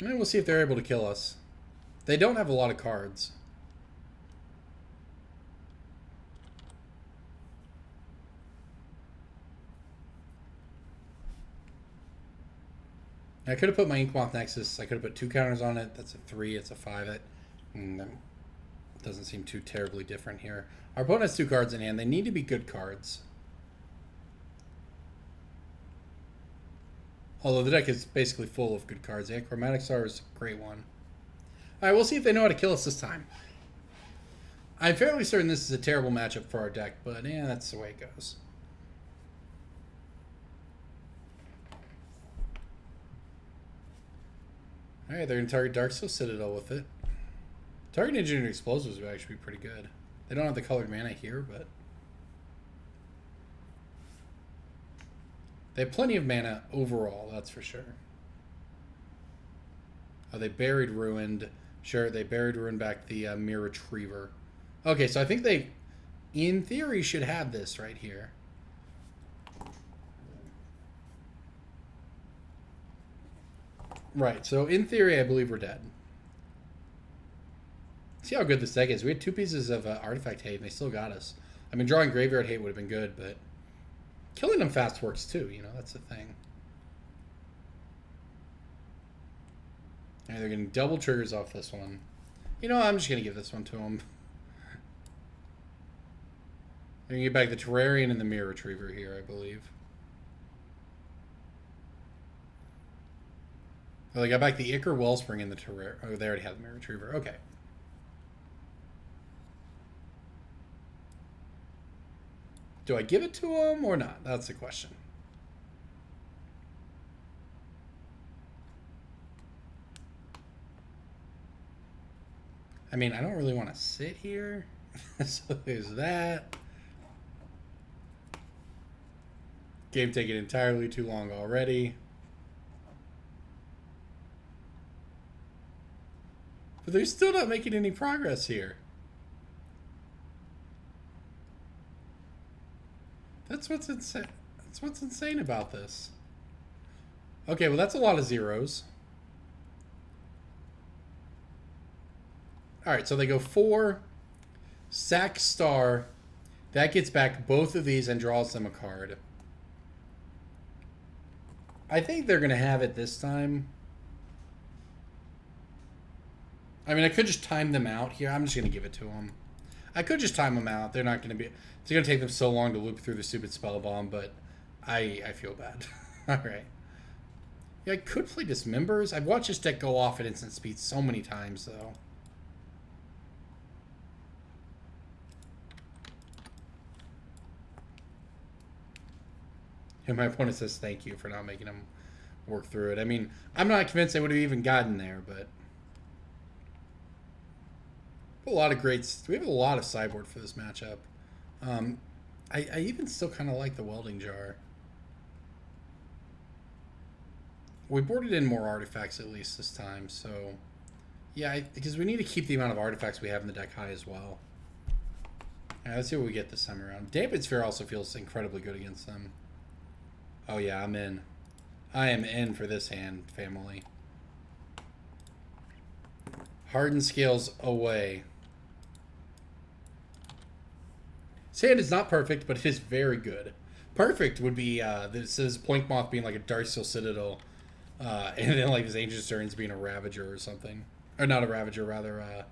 And we'll see if they're able to kill us. They don't have a lot of cards. I could have put my Inkmoth Nexus. I could have put 2 counters on it. That's a 3. It's a 5. That doesn't seem too terribly different here. Our opponent has 2 cards in hand. They need to be good cards. Although the deck is basically full of good cards. Yeah, Chromatic Star is a great one. Alright, we'll see if they know how to kill us this time. I'm fairly certain this is a terrible matchup for our deck, but yeah, that's the way it goes. Alright, they're going to target Darksteel Citadel with it. Targeting Engineered Explosives would actually be pretty good. They don't have the colored mana here, but... they have plenty of mana overall, that's for sure. Oh, they buried Ruined. Sure, they buried Ruined back the Mirror Retriever. Okay, so I think they, in theory, should have this right here. Right, so in theory, I believe we're dead. See how good this deck is. We had 2 pieces of artifact hate, and they still got us. I mean, drawing graveyard hate would have been good, but killing them fast works too, you know, that's the thing. And they're getting double triggers off this one. You know, I'm just going to give this one to them. They're going to get back the Terrarian and the Mirror Retriever here, I believe. Oh, they got back the Ichor Wellspring and the Terrarian. Oh, they already had the Mirror Retriever. Okay. Do I give it to them or not? That's the question. I mean, I don't really want to sit here. So there's that. Game taking entirely too long already. But they're still not making any progress here. That's what's insane. That's what's insane about this. Okay, well that's a lot of zeros. All right, so they go 4, sack star. That gets back both of these and draws them a card. I think they're going to have it this time. I mean, I could just time them out here. I'm just going to give it to them. I could just time them out. They're not going to be... It's going to take them so long to loop through the stupid spell bomb, but I feel bad. All right. Yeah, I could play Dismembers. I've watched this deck go off at instant speed so many times, though. And my opponent says thank you for not making him work through it. I mean, I'm not convinced they would have even gotten there, but... A lot of greats. We have a lot of sideboard for this matchup. I even still kind of like the welding jar. We boarded in more artifacts at least this time, so... Yeah, because we need to keep the amount of artifacts we have in the deck high as well. Alright, let's see what we get this time around. Dampened Sphere also feels incredibly good against them. Oh yeah, I'm in. I am in for this hand, family. Hardened Scales away. This hand is not perfect, but it is very good. Perfect would be this is Blinkmoth being like a Darksteel Citadel, and then like his Ancient Stirrings being a Ravager or something. Or not a Ravager, rather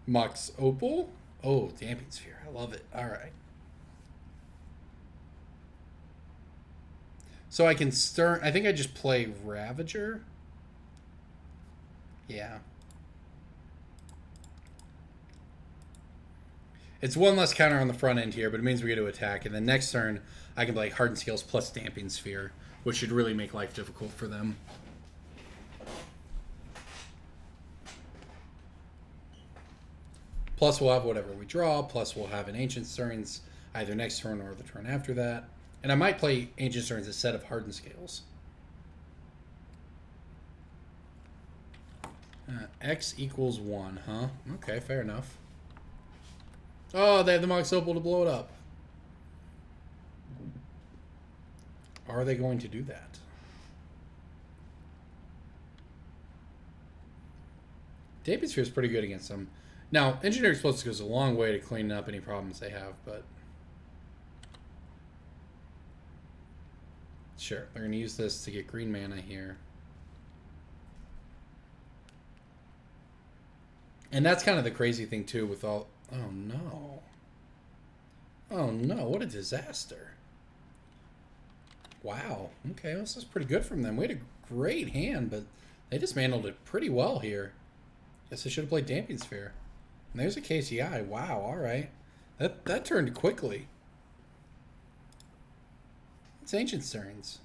Mox Opal? Oh, Damping Sphere. I love it. Alright. So I can stir... I think I just play Ravager. Yeah. It's one less counter on the front end here, but it means we get to attack. And then next turn, I can play Hardened Scales plus Damping Sphere, which should really make life difficult for them. Plus we'll have whatever we draw, plus we'll have an Ancient Stirrings either next turn or the turn after that. And I might play Ancient Stirrings instead of Hardened Scales. X equals 1, huh? Okay, fair enough. Oh, they have the Mox Opal to blow it up. Are they going to do that? Damping Sphere is pretty good against them. Now, Engineer Explosives goes a long way to cleaning up any problems they have, but... Sure, they're going to use this to get green mana here. And that's kind of the crazy thing, too, with all... Oh, no. Oh, no. What a disaster. Wow. Okay, well, this is pretty good from them. We had a great hand, but they dismantled it pretty well here. Guess I should have played Damping Sphere. And there's a KCI. Wow, all right. That turned quickly. It's Ancient Stirrings.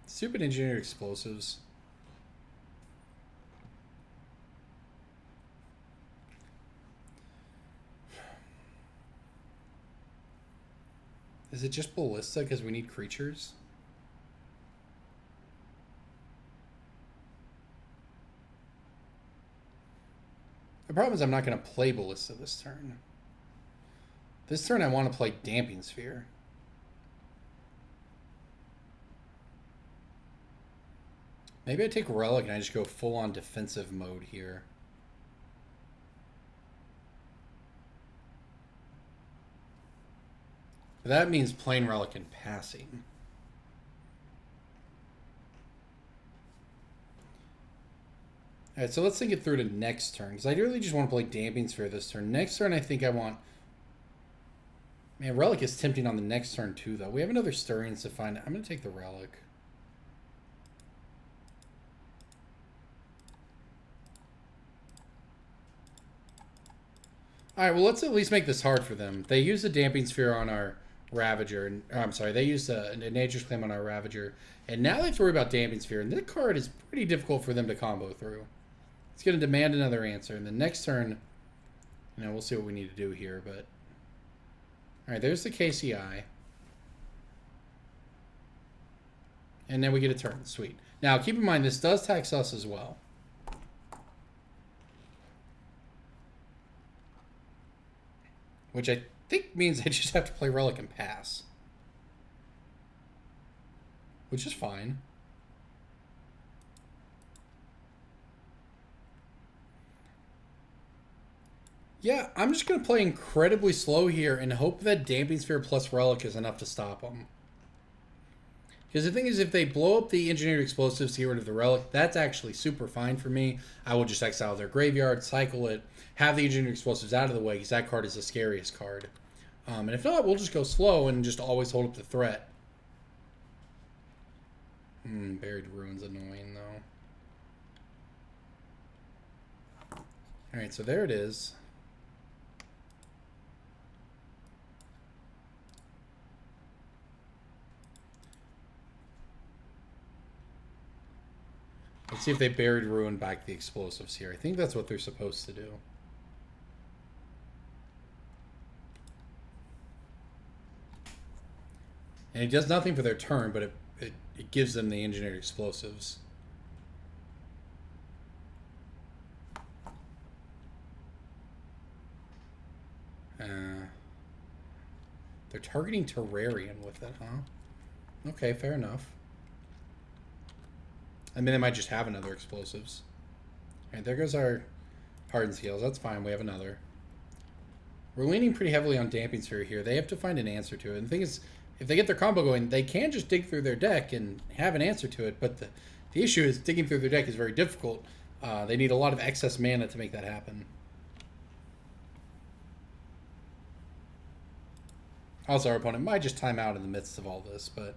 Stupid Engineered Explosives. Is it just Ballista because we need creatures? The problem is I'm not going to play Ballista this turn. This turn I want to play Damping Sphere. Maybe I take Relic and I just go full on defensive mode here. That means playing Relic and passing. Alright, so let's think it through to next turn. Because I really just want to play Damping Sphere this turn. Next turn, I think I want... Man, Relic is tempting on the next turn too, though. We have another Stirrings to find. I'm going to take the Relic. Alright, well, let's at least make this hard for them. They use the Damping Sphere on our Ravager. I'm sorry, they used a Nature's Claim on our Ravager. And now they have to worry about Damping Sphere. And that card is pretty difficult for them to combo through. It's going to demand another answer. And the next turn, you know, we'll see what we need to do here. But alright, there's the KCI. And then we get a turn. Sweet. Now, keep in mind, this does tax us as well. Which I think means I just have to play Relic and pass. Which is fine. Yeah, I'm just going to play incredibly slow here and hope that Damping Sphere plus Relic is enough to stop them. Because the thing is, if they blow up the Engineered Explosives to get rid of the Relic, that's actually super fine for me. I will just exile their graveyard, cycle it, have the Engineered Explosives out of the way, because that card is the scariest card. And if not, we'll just go slow and just always hold up the threat. Buried Ruin's annoying, though. Alright, so there it is. Let's see if they Buried Ruin back the explosives here. I think that's what they're supposed to do. And it does nothing for their turn, but it gives them the Engineered Explosives. They're targeting Terrarian with it, huh? Okay, fair enough. I mean, they might just have another explosives. Alright, there goes our Hardened Scales. That's fine. We have another. We're leaning pretty heavily on Damping Sphere here. They have to find an answer to it. And the thing is, if they get their combo going, they can just dig through their deck and have an answer to it. But the issue is digging through their deck is very difficult. They need a lot of excess mana to make that happen. Also, our opponent might just time out in the midst of all this. But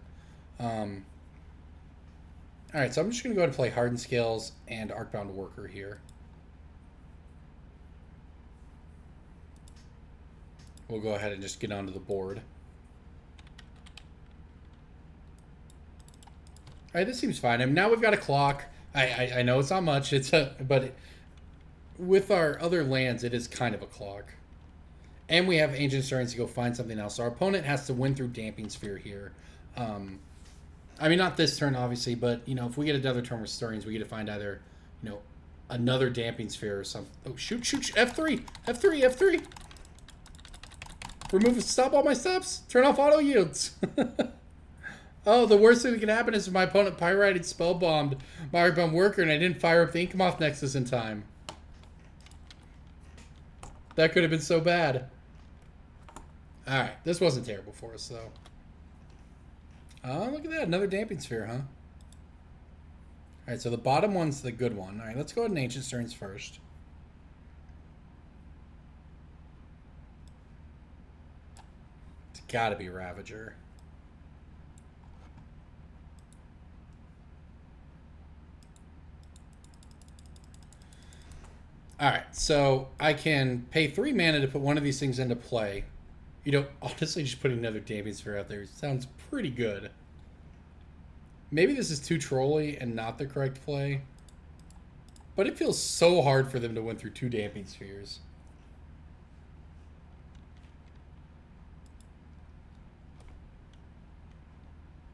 alright, so I'm just going to go ahead and play Hardened Scales and Arcbound Worker here. We'll go ahead and just get onto the board. Alright, this seems fine. I mean, now we've got a clock. I know it's not much, but with our other lands, it is kind of a clock. And we have Ancient Stirrings to go find something else. So our opponent has to win through Damping Sphere here. I mean, not this turn, obviously, but, you know, if we get another turn with Stirrings, we get to find either, you know, another Damping Sphere or something. Oh, shoot, F3! F3, F3! Stop all my stops! Turn off auto yields! Oh, the worst thing that can happen is if my opponent Pyrited Spellbombed my Arcbound Worker and I didn't fire up the Inkmoth Nexus in time. That could have been so bad. Alright, this wasn't terrible for us, though. Oh, look at that. Another Damping Sphere, huh? Alright, so the bottom one's the good one. Alright, let's go ahead and Ancient Stirrings first. It's gotta be Ravager. Alright, so I can pay 3 mana to put one of these things into play. You know, honestly, just putting another Damping Sphere out there sounds pretty good. Maybe this is too trolly and not the correct play. But it feels so hard for them to win through 2 Damping Spheres.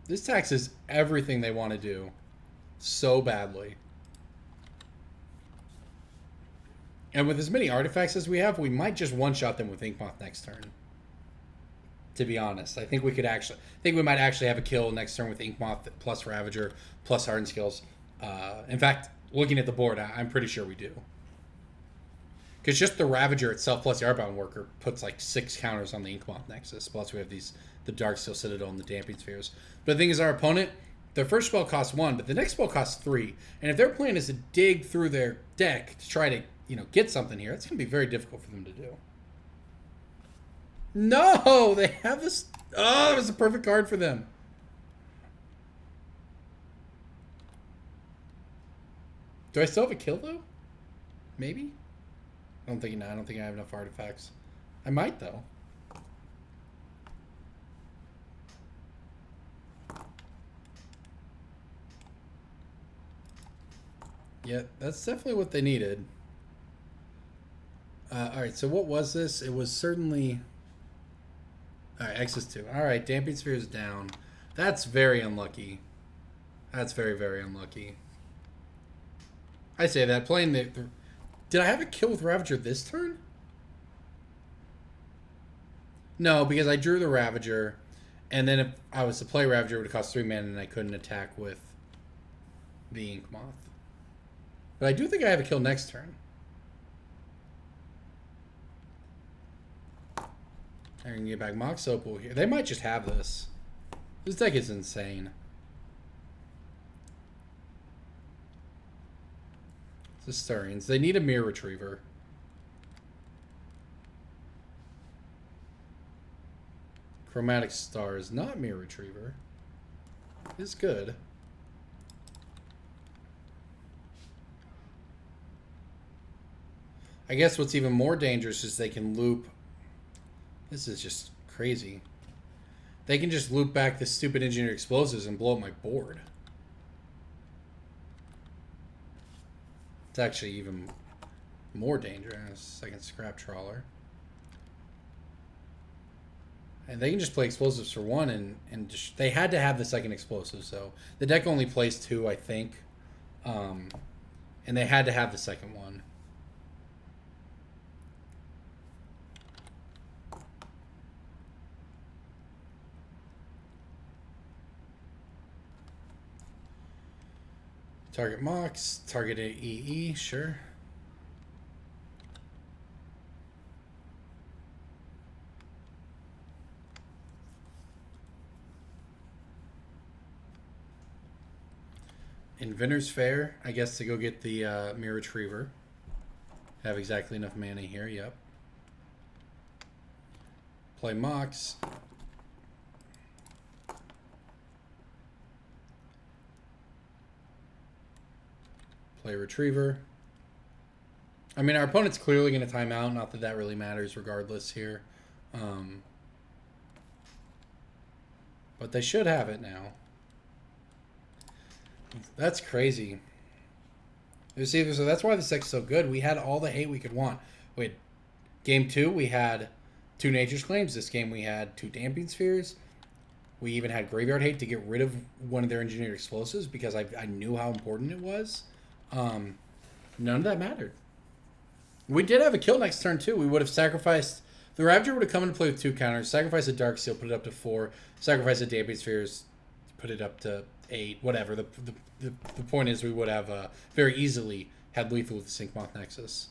This taxes everything they want to do so badly. And with as many artifacts as we have, we might just one-shot them with Inkmoth next turn. To be honest, I think we might actually have a kill next turn with Inkmoth plus Ravager plus Hardened Scales. In fact, looking at the board, I'm pretty sure we do. Because just the Ravager itself plus the Artbound Worker puts like 6 counters on the Inkmoth Nexus. Plus we have the Darksteel Citadel and the Damping Spheres. But the thing is, our opponent, their first spell costs 1, but the next spell costs 3. And if their plan is to dig through their deck to try to, get something here, it's going to be very difficult for them to do. No! They have this... Oh, it was a perfect card for them. Do I still have a kill, though? Maybe? I don't think I have enough artifacts. I might, though. Yeah, that's definitely what they needed. Alright, so what was this? It was certainly... Alright, X2. Alright, Damping Sphere is down. That's very unlucky. That's very, very unlucky. I say that, playing the... Did I have a kill with Ravager this turn? No, because I drew the Ravager, and then if I was to play Ravager, it would have cost 3 mana, and I couldn't attack with the Inkmoth. But I do think I have a kill next turn. I can get back Mox Opal here. They might just have this. This deck is insane. The Sturians. They need a Mirror Retriever. Chromatic Stars. Not Mirror Retriever. It's good. I guess what's even more dangerous is they can loop... This is just crazy. They can just loop back the stupid Engineered Explosives and blow up my board. It's actually even more dangerous. Second Scrap Trawler. And they can just play Explosives for 1, and just, they had to have the second Explosive, so the deck only plays 2, I think. And they had to have the second one. Target Mox, target EE, sure. Inventor's Fair, I guess, to go get the Mirror Retriever. Have exactly enough mana here, yep. Play Mox. Play Retriever. I mean, our opponent's clearly going to time out. Not that that really matters regardless here. But they should have it now. That's crazy. You see, so that's why this deck's so good. We had all the hate we could want. Wait, game 2, we had 2 Nature's Claims. This game, we had 2 Damping Spheres. We even had Graveyard Hate to get rid of one of their Engineered Explosives because I knew how important it was. None of that mattered. We did have a kill next turn, too. We would have sacrificed... The Ravager would have come into play with 2 counters, sacrifice a Darksteel, put it up to 4, sacrifice a Damping Spheres, put it up to 8, whatever. The point is we would have very easily had lethal with the Inkmoth Nexus.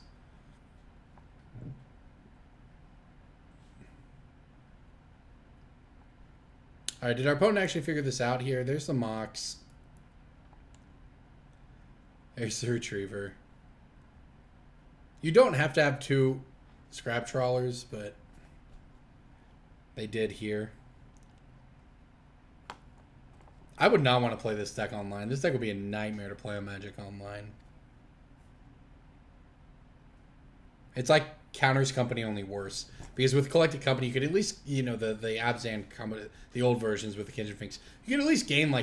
Alright, did our opponent actually figure this out here? There's the Mox. There's the Retriever. You don't have to have 2 Scrap Trawlers, but they did here. I would not want to play this deck online. This deck would be a nightmare to play on Magic Online. It's like Counters Company, only worse. Because with Collected Company, you could at least, the Abzan Company, the old versions with the Kindred Finks, you could at least gain,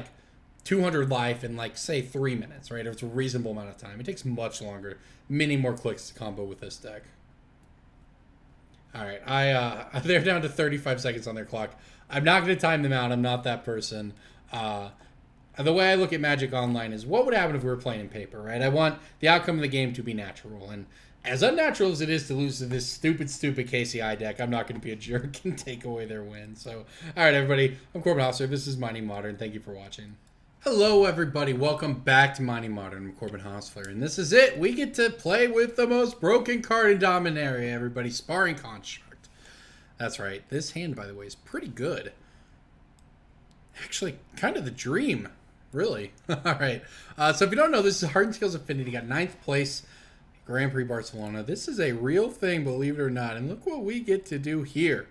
200 life in, say, 3 minutes, right? If it's a reasonable amount of time. It takes much longer. Many more clicks to combo with this deck. All right, they're down to 35 seconds on their clock. I'm not going to time them out. I'm not that person. The way I look at Magic Online is what would happen if we were playing in paper, right? I want the outcome of the game to be natural. And as unnatural as it is to lose to this stupid KCI deck, I'm not going to be a jerk and take away their win. So, all right, everybody. I'm Corbin Hosler. This is Mining Modern. Thank you for watching. Hello, everybody. Welcome back to Mining Modern. I'm Corbin Hosfler, and this is it. We get to play with the most broken card in Dominaria, everybody. Sparring Construct. That's right. This hand, by the way, is pretty good. Actually, kind of the dream, really. All right. So if you don't know, this is Hardened Scales Affinity. Got 9th place, Grand Prix Barcelona. This is a real thing, believe it or not. And look what we get to do here.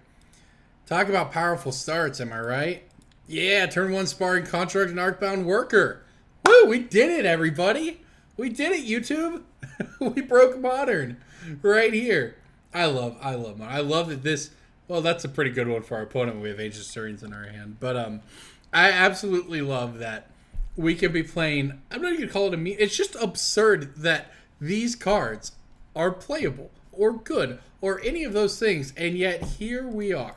Talk about powerful starts, am I right? Yeah, turn 1 Sparring Construct and Arcbound Worker. Woo, we did it, everybody. We did it, YouTube. We broke Modern right here. I love Modern. I love that this, well, that's a pretty good one for our opponent. We have Ancient Stirrings in our hand. But I absolutely love that we can be playing, I'm not even going to call it a meme. It's just absurd that these cards are playable or good or any of those things. And yet here we are.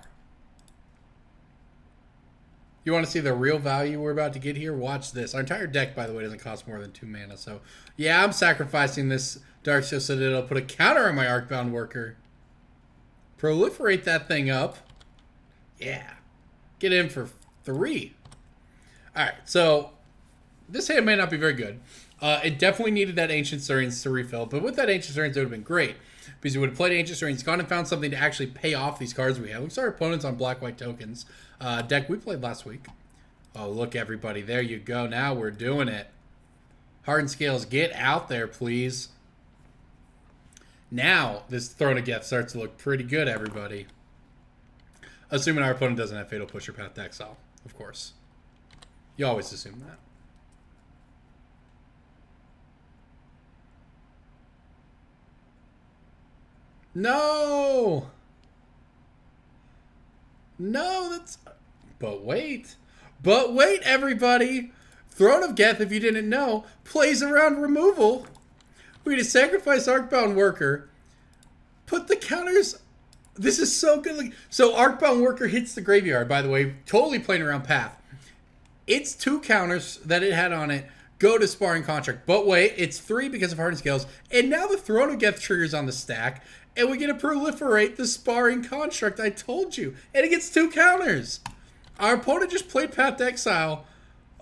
You want to see the real value we're about to get here? Watch this. Our entire deck, by the way, doesn't cost more than 2 mana. So, yeah, I'm sacrificing this Darksteel so that it'll put a counter on my Arcbound Worker. Proliferate that thing up. Yeah. Get in for 3. Alright, so this hand may not be very good. It definitely needed that Ancient Stirrings to refill. But with that Ancient Stirrings, it would have been great. Because we would have played Ancient Stirrings, gone and found something to actually pay off these cards we have. Looks our opponents on black-white tokens. Deck we played last week. Oh, look, everybody. There you go. Now we're doing it. Hardened Scales, get out there, please. Now, this Throne of Geth starts to look pretty good, everybody. Assuming our opponent doesn't have Fatal Push or Path to Exile, of course. You always assume that. No! No, that's... But wait, everybody. Throne of Geth, if you didn't know, plays around removal. We need to sacrifice Arcbound Worker. Put the counters... This is so good. So Arcbound Worker hits the graveyard, by the way. Totally playing around Path. It's 2 counters that it had on it. Go to Sparring Contract. But wait, it's 3 because of Hardened Scales. And now the Throne of Geth triggers on the stack. And we get to proliferate the Sparring Construct. I told you. And it gets 2 counters. Our opponent just played Path to Exile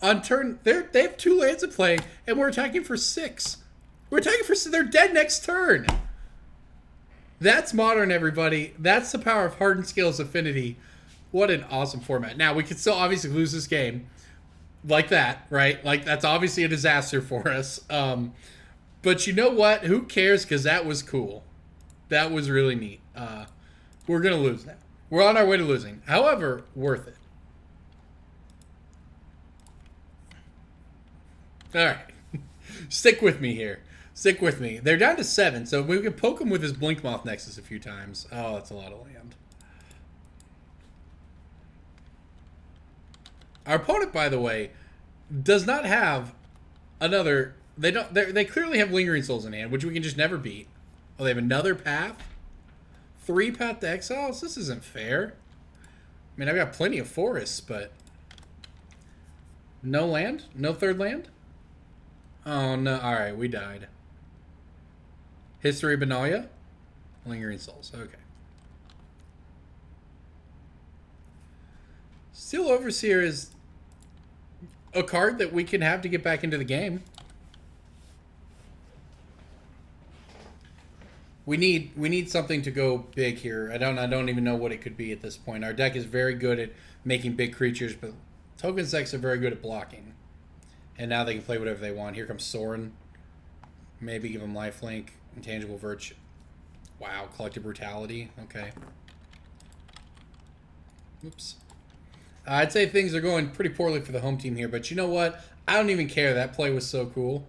on turn. They have 2 lands to play, and we're attacking for 6. We're attacking for 6. They're dead next turn. That's Modern, everybody. That's the power of Hardened Scales Affinity. What an awesome format. Now, we could still obviously lose this game like that, right? Like, that's obviously a disaster for us. But you know what? Who cares? Because that was cool. That was really neat. We're going to lose now. We're on our way to losing. However, worth it. All right. Stick with me here. Stick with me. They're down to 7, so we can poke him with his Blinkmoth Nexus a few times. Oh, that's a lot of land. Our opponent, by the way, does not have another... They clearly have Lingering Souls in hand, which we can just never beat. Oh, they have another Path? 3 Path to Exiles? This isn't fair. I mean, I've got plenty of forests, but... No land? No 3rd land? Oh, no. Alright, we died. History of Benalia? Lingering Souls. Okay. Steel Overseer is a card that we can have to get back into the game. We need something to go big here. I don't even know what it could be at this point. Our deck is very good at making big creatures, but token decks are very good at blocking. And now they can play whatever they want. Here comes Sorin. Maybe give them lifelink, intangible virtue. Wow, collective brutality. Okay. Oops. I'd say things are going pretty poorly for the home team here, but you know what? I don't even care. That play was so cool.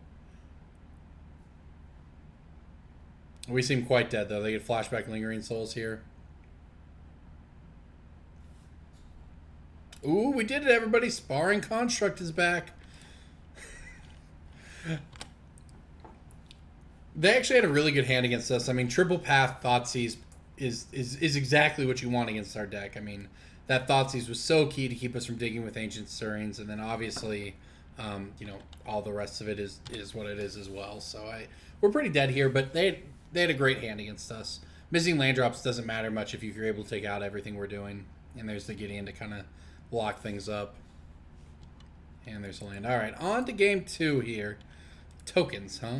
We seem quite dead, though. They get flashback Lingering Souls here. Ooh, we did it, everybody. Sparring Construct is back. They actually had a really good hand against us. I mean, triple Path Thoughtseize is exactly what you want against our deck. I mean, that Thoughtseize was so key to keep us from digging with Ancient Stirrings, and then obviously, you know, all the rest of it is what it is as well. So we're pretty dead here, but they had a great hand against us. Missing land drops doesn't matter much if you're able to take out everything we're doing. And there's the Gideon to kind of lock things up. And there's a land. All right, on to game 2 here. Tokens, huh?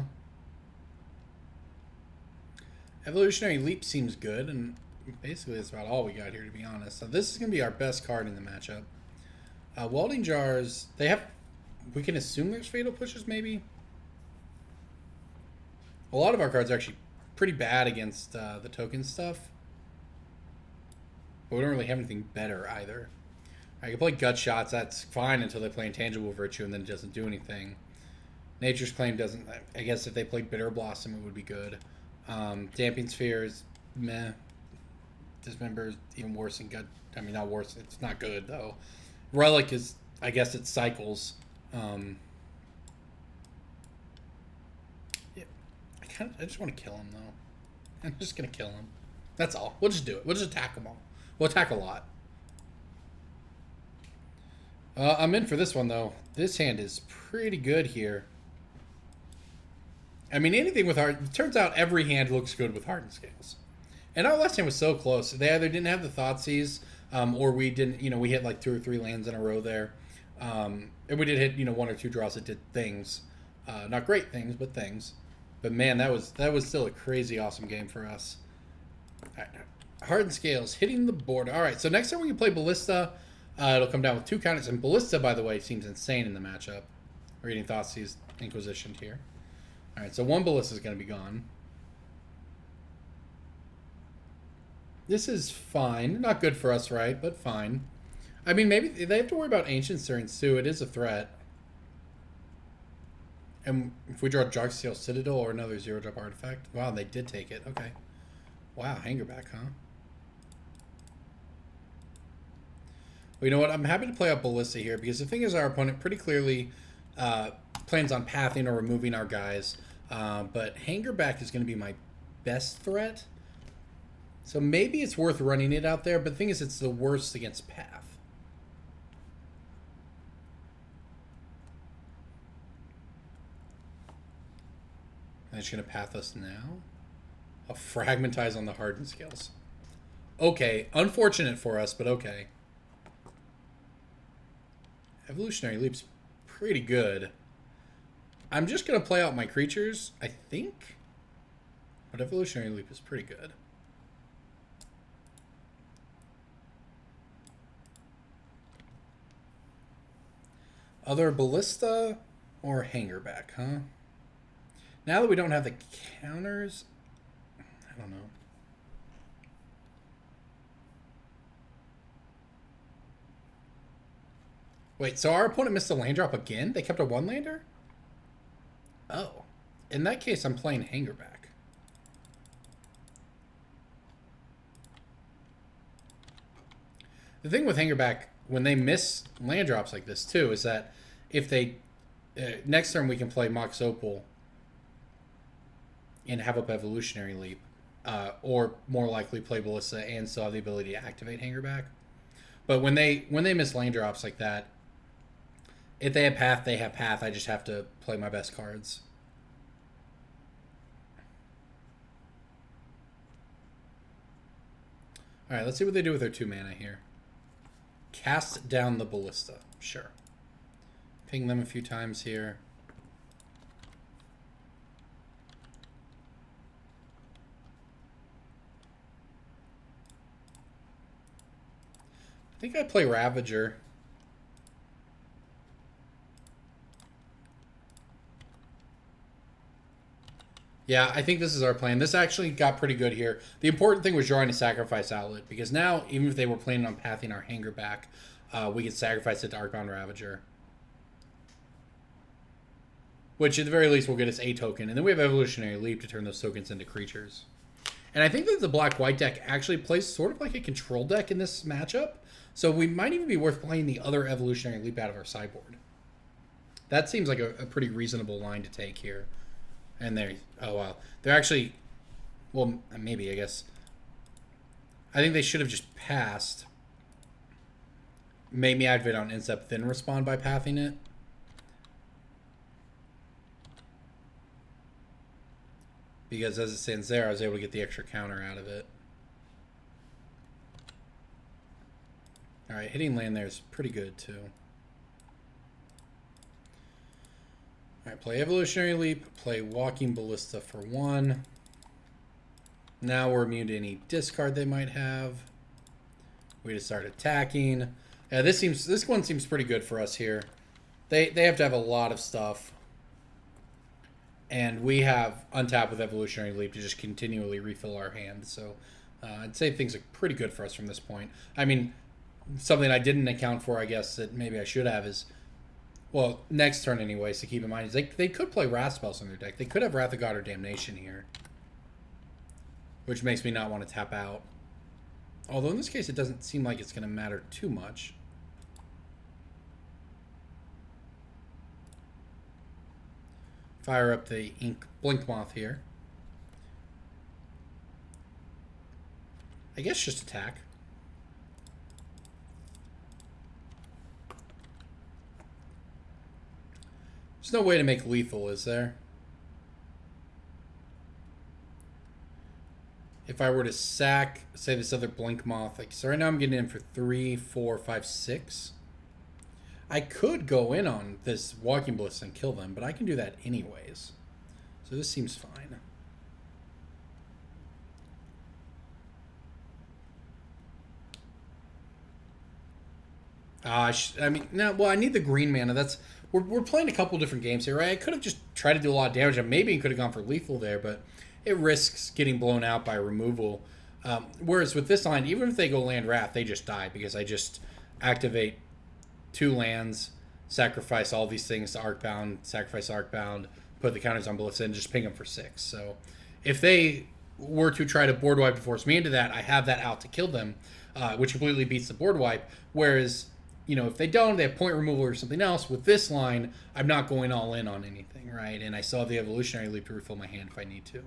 Evolutionary Leap seems good, and basically that's about all we got here, to be honest. So this is going to be our best card in the matchup. Welding Jars, they have... We can assume there's Fatal Pushes, maybe? A lot of our cards are actually pretty bad against the token stuff. But we don't really have anything better, either. I can play Gut Shots, that's fine until they play Intangible Virtue, and then it doesn't do anything. Nature's Claim doesn't... I guess if they play Bitter Blossom, it would be good. Damping Spheres, meh. Dismember is even worse than Gut... I mean, not worse. It's not good, though. Relic is... I guess it cycles. Yeah, I just want to kill him, though. I'm just going to kill him. That's all. We'll just do it. We'll just attack them all. We'll attack a lot. I'm in for this one, though. This hand is pretty good here. I mean, anything with Hardened... It turns out every hand looks good with Hardened Scales. And our last hand was so close. They either didn't have the Thoughtseize, or we didn't... You know, we hit like 2 or 3 lands in a row there. And we did hit, 1 or 2 draws that did things. Not great things, but things. But man, that was still a crazy awesome game for us. All right. Hardened Scales, hitting the board. All right, so next time we can play Ballista... it'll come down with 2 counters. And Ballista, by the way, seems insane in the matchup. We're getting Thoughtseize Inquisitioned here. Alright, so 1 Ballista is going to be gone. This is fine. Not good for us, right? But fine. I mean, maybe they have to worry about Ancient Turns, too. It is a threat. And if we draw Jogsteel Citadel or another 0-drop artifact... Wow, they did take it. Okay. Wow, Hangarback, huh? Well, you know what? I'm happy to play out Ballista here because the thing is our opponent pretty clearly plans on pathing or removing our guys. But Hangarback is going to be my best threat. So maybe it's worth running it out there. But the thing is it's the worst against path. And it's going to path us now. I'll Fragmentize on the Hardened Scales. Okay. Unfortunate for us, but okay. Evolutionary Leap's pretty good. I'm just going to play out my creatures, I think. But Evolutionary Leap is pretty good. Other Ballista or Hangarback, huh? Now that we don't have the counters, I don't know. Wait, so our opponent missed a land drop again? They kept a 1-lander? Oh. In that case, I'm playing Hangarback. The thing with Hangarback, when they miss land drops like this, too, is that if they... next turn, we can play Mox Opal and have up Evolutionary Leap. Or, more likely, play Ballista and still have the ability to activate Hangarback. But when they miss land drops like that, if they have path, they have path. I just have to play my best cards. Alright, let's see what they do with their 2 mana here. Cast down the Ballista. Sure. Ping them a few times here. I think I play Ravager. Yeah, I think this is our plan. This actually got pretty good here. The important thing was drawing a sacrifice outlet, because now, even if they were planning on pathing our Hangarback, we could sacrifice it to Archon Ravager. Which, at the very least, will get us a token. And then we have Evolutionary Leap to turn those tokens into creatures. And I think that the black-white deck actually plays sort of like a control deck in this matchup. So we might even be worth playing the other Evolutionary Leap out of our sideboard. That seems like a pretty reasonable line to take here. And they're... Oh, wow. They're actually... Well, maybe, I guess. I think they should have just passed. Made me activate on Incept, then respond by pathing it. Because as it stands there, I was able to get the extra counter out of it. Alright, hitting land there is pretty good, too. Alright, play Evolutionary Leap, play Walking Ballista for 1. Now we're immune to any discard they might have. We just start attacking. Yeah, this one seems pretty good for us here. They have to have a lot of stuff. And we have untap with Evolutionary Leap to just continually refill our hand. So I'd say things are pretty good for us from this point. I mean, something I didn't account for, I guess, that maybe I should have is, well, next turn anyways, to keep in mind, is they could play Wrath spells in their deck. They could have Wrath of God or Damnation here, which makes me not want to tap out. Although in this case, it doesn't seem like it's going to matter too much. Fire up the Ink Blink Moth here. I guess just attack. There's no way to make lethal, is there? If I were to sack, say, this other Blink Moth, like, so right now I'm getting in for 3, 4, 5, 6. I could go in on this Walking Ballista and kill them, but I can do that anyways. So this seems fine. I mean, no, well, I need the green mana. We're playing a couple different games here, right? I could have just tried to do a lot of damage, and maybe could have gone for lethal there, but it risks getting blown out by removal. Whereas with this line, even if they go land Wrath, they just die because I just activate 2 lands, sacrifice all these things to Arcbound, sacrifice Arcbound, put the counters on Ballista, and just ping them for 6. So if they were to try to board wipe and force me into that, I have that out to kill them, which completely beats the board wipe. Whereas, you know, if they don't, they have point removal or something else. With this line, I'm not going all in on anything, right? And I still have the Evolutionary Leap to refill my hand if I need to.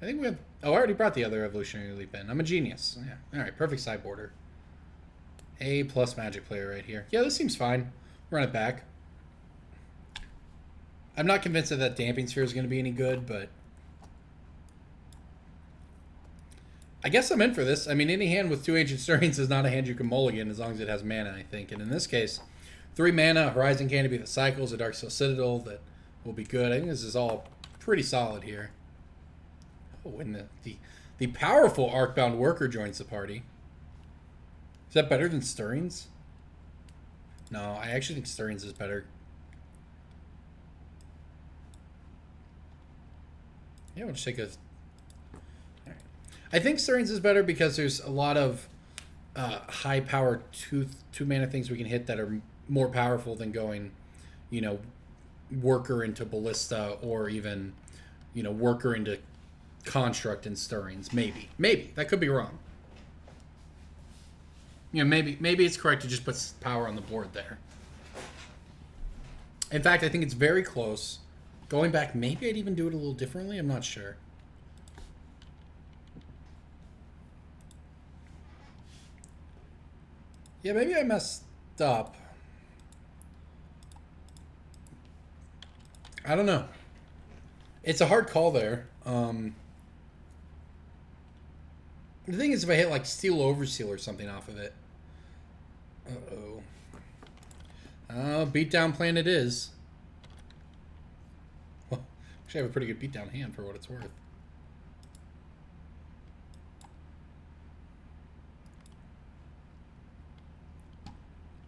I think we have... Oh, I already brought the other Evolutionary Leap in. I'm a genius. Yeah. All right, perfect sideboarder. A+ Magic player right here. Yeah, this seems fine. Run it back. I'm not convinced that Damping Sphere is going to be any good, but... I guess I'm in for this. I mean, any hand with 2 Ancient Stirrings is not a hand you can mulligan as long as it has mana, I think. And in this case, 3 mana, Horizon Canopy that cycles, a Darksteel Citadel that will be good. I think this is all pretty solid here. Oh, and the powerful Arcbound Worker joins the party. Is that better than Stirrings? No, I actually think Stirrings is better. Yeah, we'll just take a... Alright. I think Stirrings is better because there's a lot of high-power two mana things we can hit that are more powerful than going, you know, Worker into Ballista or even, you know, Worker into Construct and Stirrings. Maybe. That could be wrong. You know, maybe it's correct to just put power on the board there. In fact, I think it's very close. Going back, maybe I'd even do it a little differently. I'm not sure. Yeah, maybe I messed up. I don't know. It's a hard call there. The thing is, if I hit like Steel Overseal or something off of it. Beatdown plan it is. Well, actually, I have a pretty good beatdown hand for what it's worth.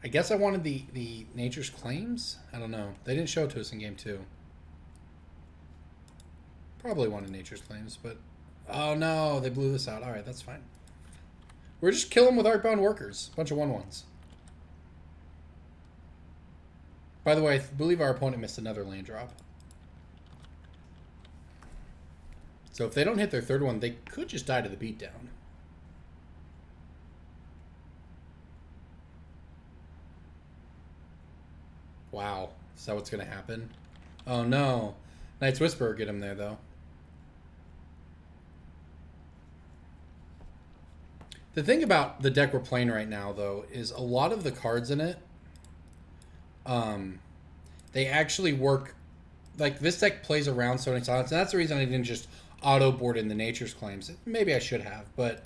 I guess I wanted the Nature's Claims? I don't know. They didn't show it to us in game 2. Probably wanted Nature's Claims, but... Oh no, they blew this out. Alright, that's fine. We're just killing with Arcbound Workers. Bunch of 1/1s. By the way, I believe our opponent missed another land drop. So if they don't hit their 3rd one, they could just die to the beatdown. Wow. Is that what's going to happen? Oh no. Knight's Whisperer get him there, though. The thing about the deck we're playing right now, though, is a lot of the cards in it, they actually work, like, this deck plays around Sonic Silence, and that's the reason I didn't just auto-board in the Nature's Claims. Maybe I should have, but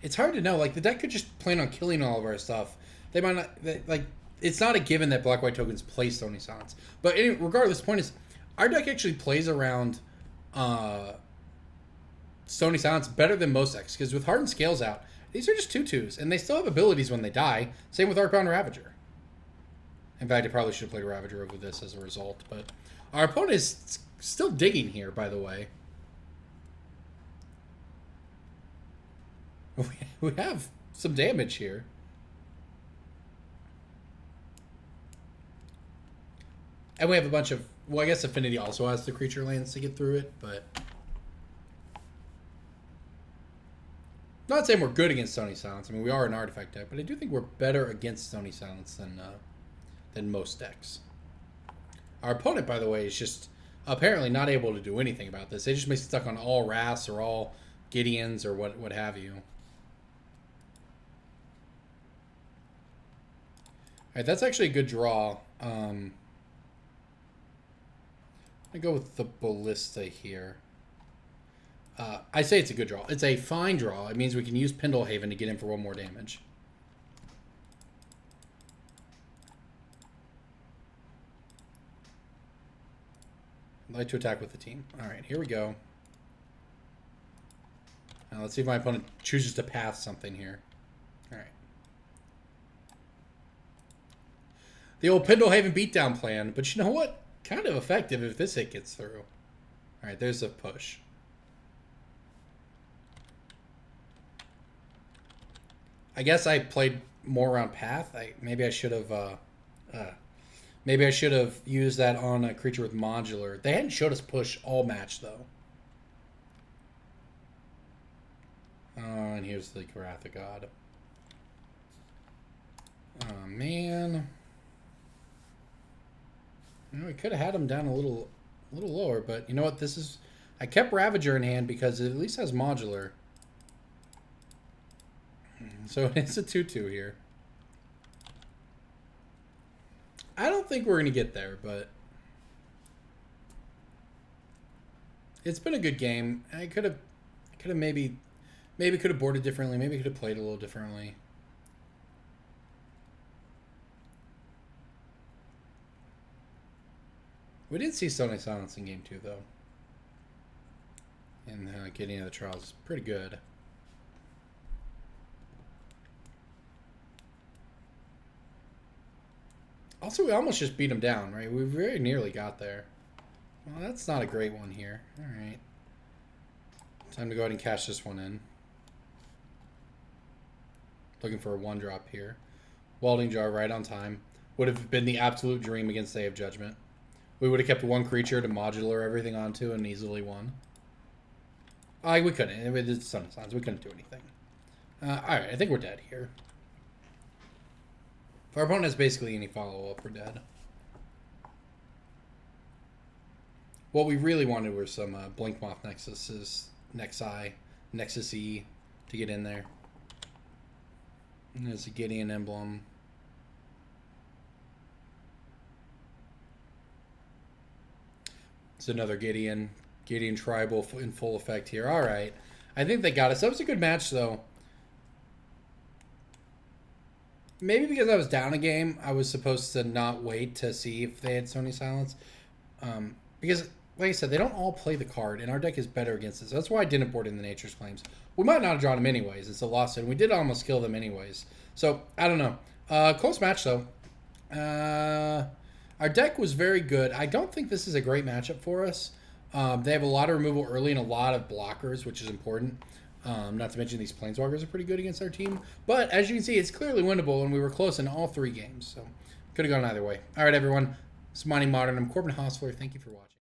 it's hard to know. Like, the deck could just plan on killing all of our stuff. They might not, like, it's not a given that black-white tokens play Stony Silence. But regardless, the point is, our deck actually plays around Stony Silence better than most decks, because with Hardened Scales out, these are just 2/2s, and they still have abilities when they die. Same with Arcbound Ravager. In fact, I probably should have played Ravager over this as a result, but our opponent is still digging here, by the way. We have some damage here. And we have a bunch of... Well, I guess Affinity also has the creature lands to get through it, but... Not saying we're good against Stony Silence. I mean, we are an artifact deck, but I do think we're better against Stony Silence than most decks. Our opponent, by the way, is just apparently not able to do anything about this. They just may be stuck on all Wraths or all Gideons or what have you. Alright, that's actually a good draw. I go with the Ballista here. I say it's a good draw. It's a fine draw. It means we can use Pendlehaven to get in for 1 more damage. I'd like to attack with the team. Alright, here we go. Now let's see if my opponent chooses to pass something here. Alright. The old Pendlehaven beatdown plan, but you know what? Kind of effective if this hit gets through. Alright, there's a push. I guess I played more around path. Maybe I should have used that on a creature with modular. They hadn't showed us push all match though. And here's the Wrath of God. Oh man. You know, we could have had him down a little lower, but you know what? This is... I kept Ravager in hand because it at least has modular. So it's a 2/2 here. I don't think we're going to get there, but... It's been a good game. I could have maybe could have boarded differently. Maybe could have played a little differently. We did see Stony Silence in game 2, though. And getting into the trials is pretty good. Also, we almost just beat him down, right? We very nearly got there. Well, that's not a great one here. All right. Time to go ahead and cash this one in. Looking for a 1-drop here. Welding Jar right on time. Would have been the absolute dream against Day of Judgment. We would have kept 1 creature to modular everything onto and easily won. We couldn't. It's Sun Signs. We couldn't do anything. Alright, I think we're dead here. If our opponent has basically any follow-up, we're dead. What we really wanted were some Blinkmoth Nexuses, Nexus-E to get in there. And there's a Gideon emblem. It's another Gideon tribal in full effect here. All right. I think they got us. That was a good match, though. Maybe because I was down a game, I was supposed to not wait to see if they had Stony Silence. Because, like I said, they don't all play the card, and our deck is better against it. So that's why I didn't board in the Nature's Claims. We might not have drawn them anyways. It's a loss, and we did almost kill them anyways. So, I don't know. Close match, though. Our deck was very good. I don't think this is a great matchup for us. They have a lot of removal early and a lot of blockers, which is important. Not to mention these Planeswalkers are pretty good against our team. But as you can see, it's clearly winnable, and we were close in all 3 games. So could have gone either way. All right, everyone. It's Mining Modern. I'm Corbin Hosfler. Thank you for watching.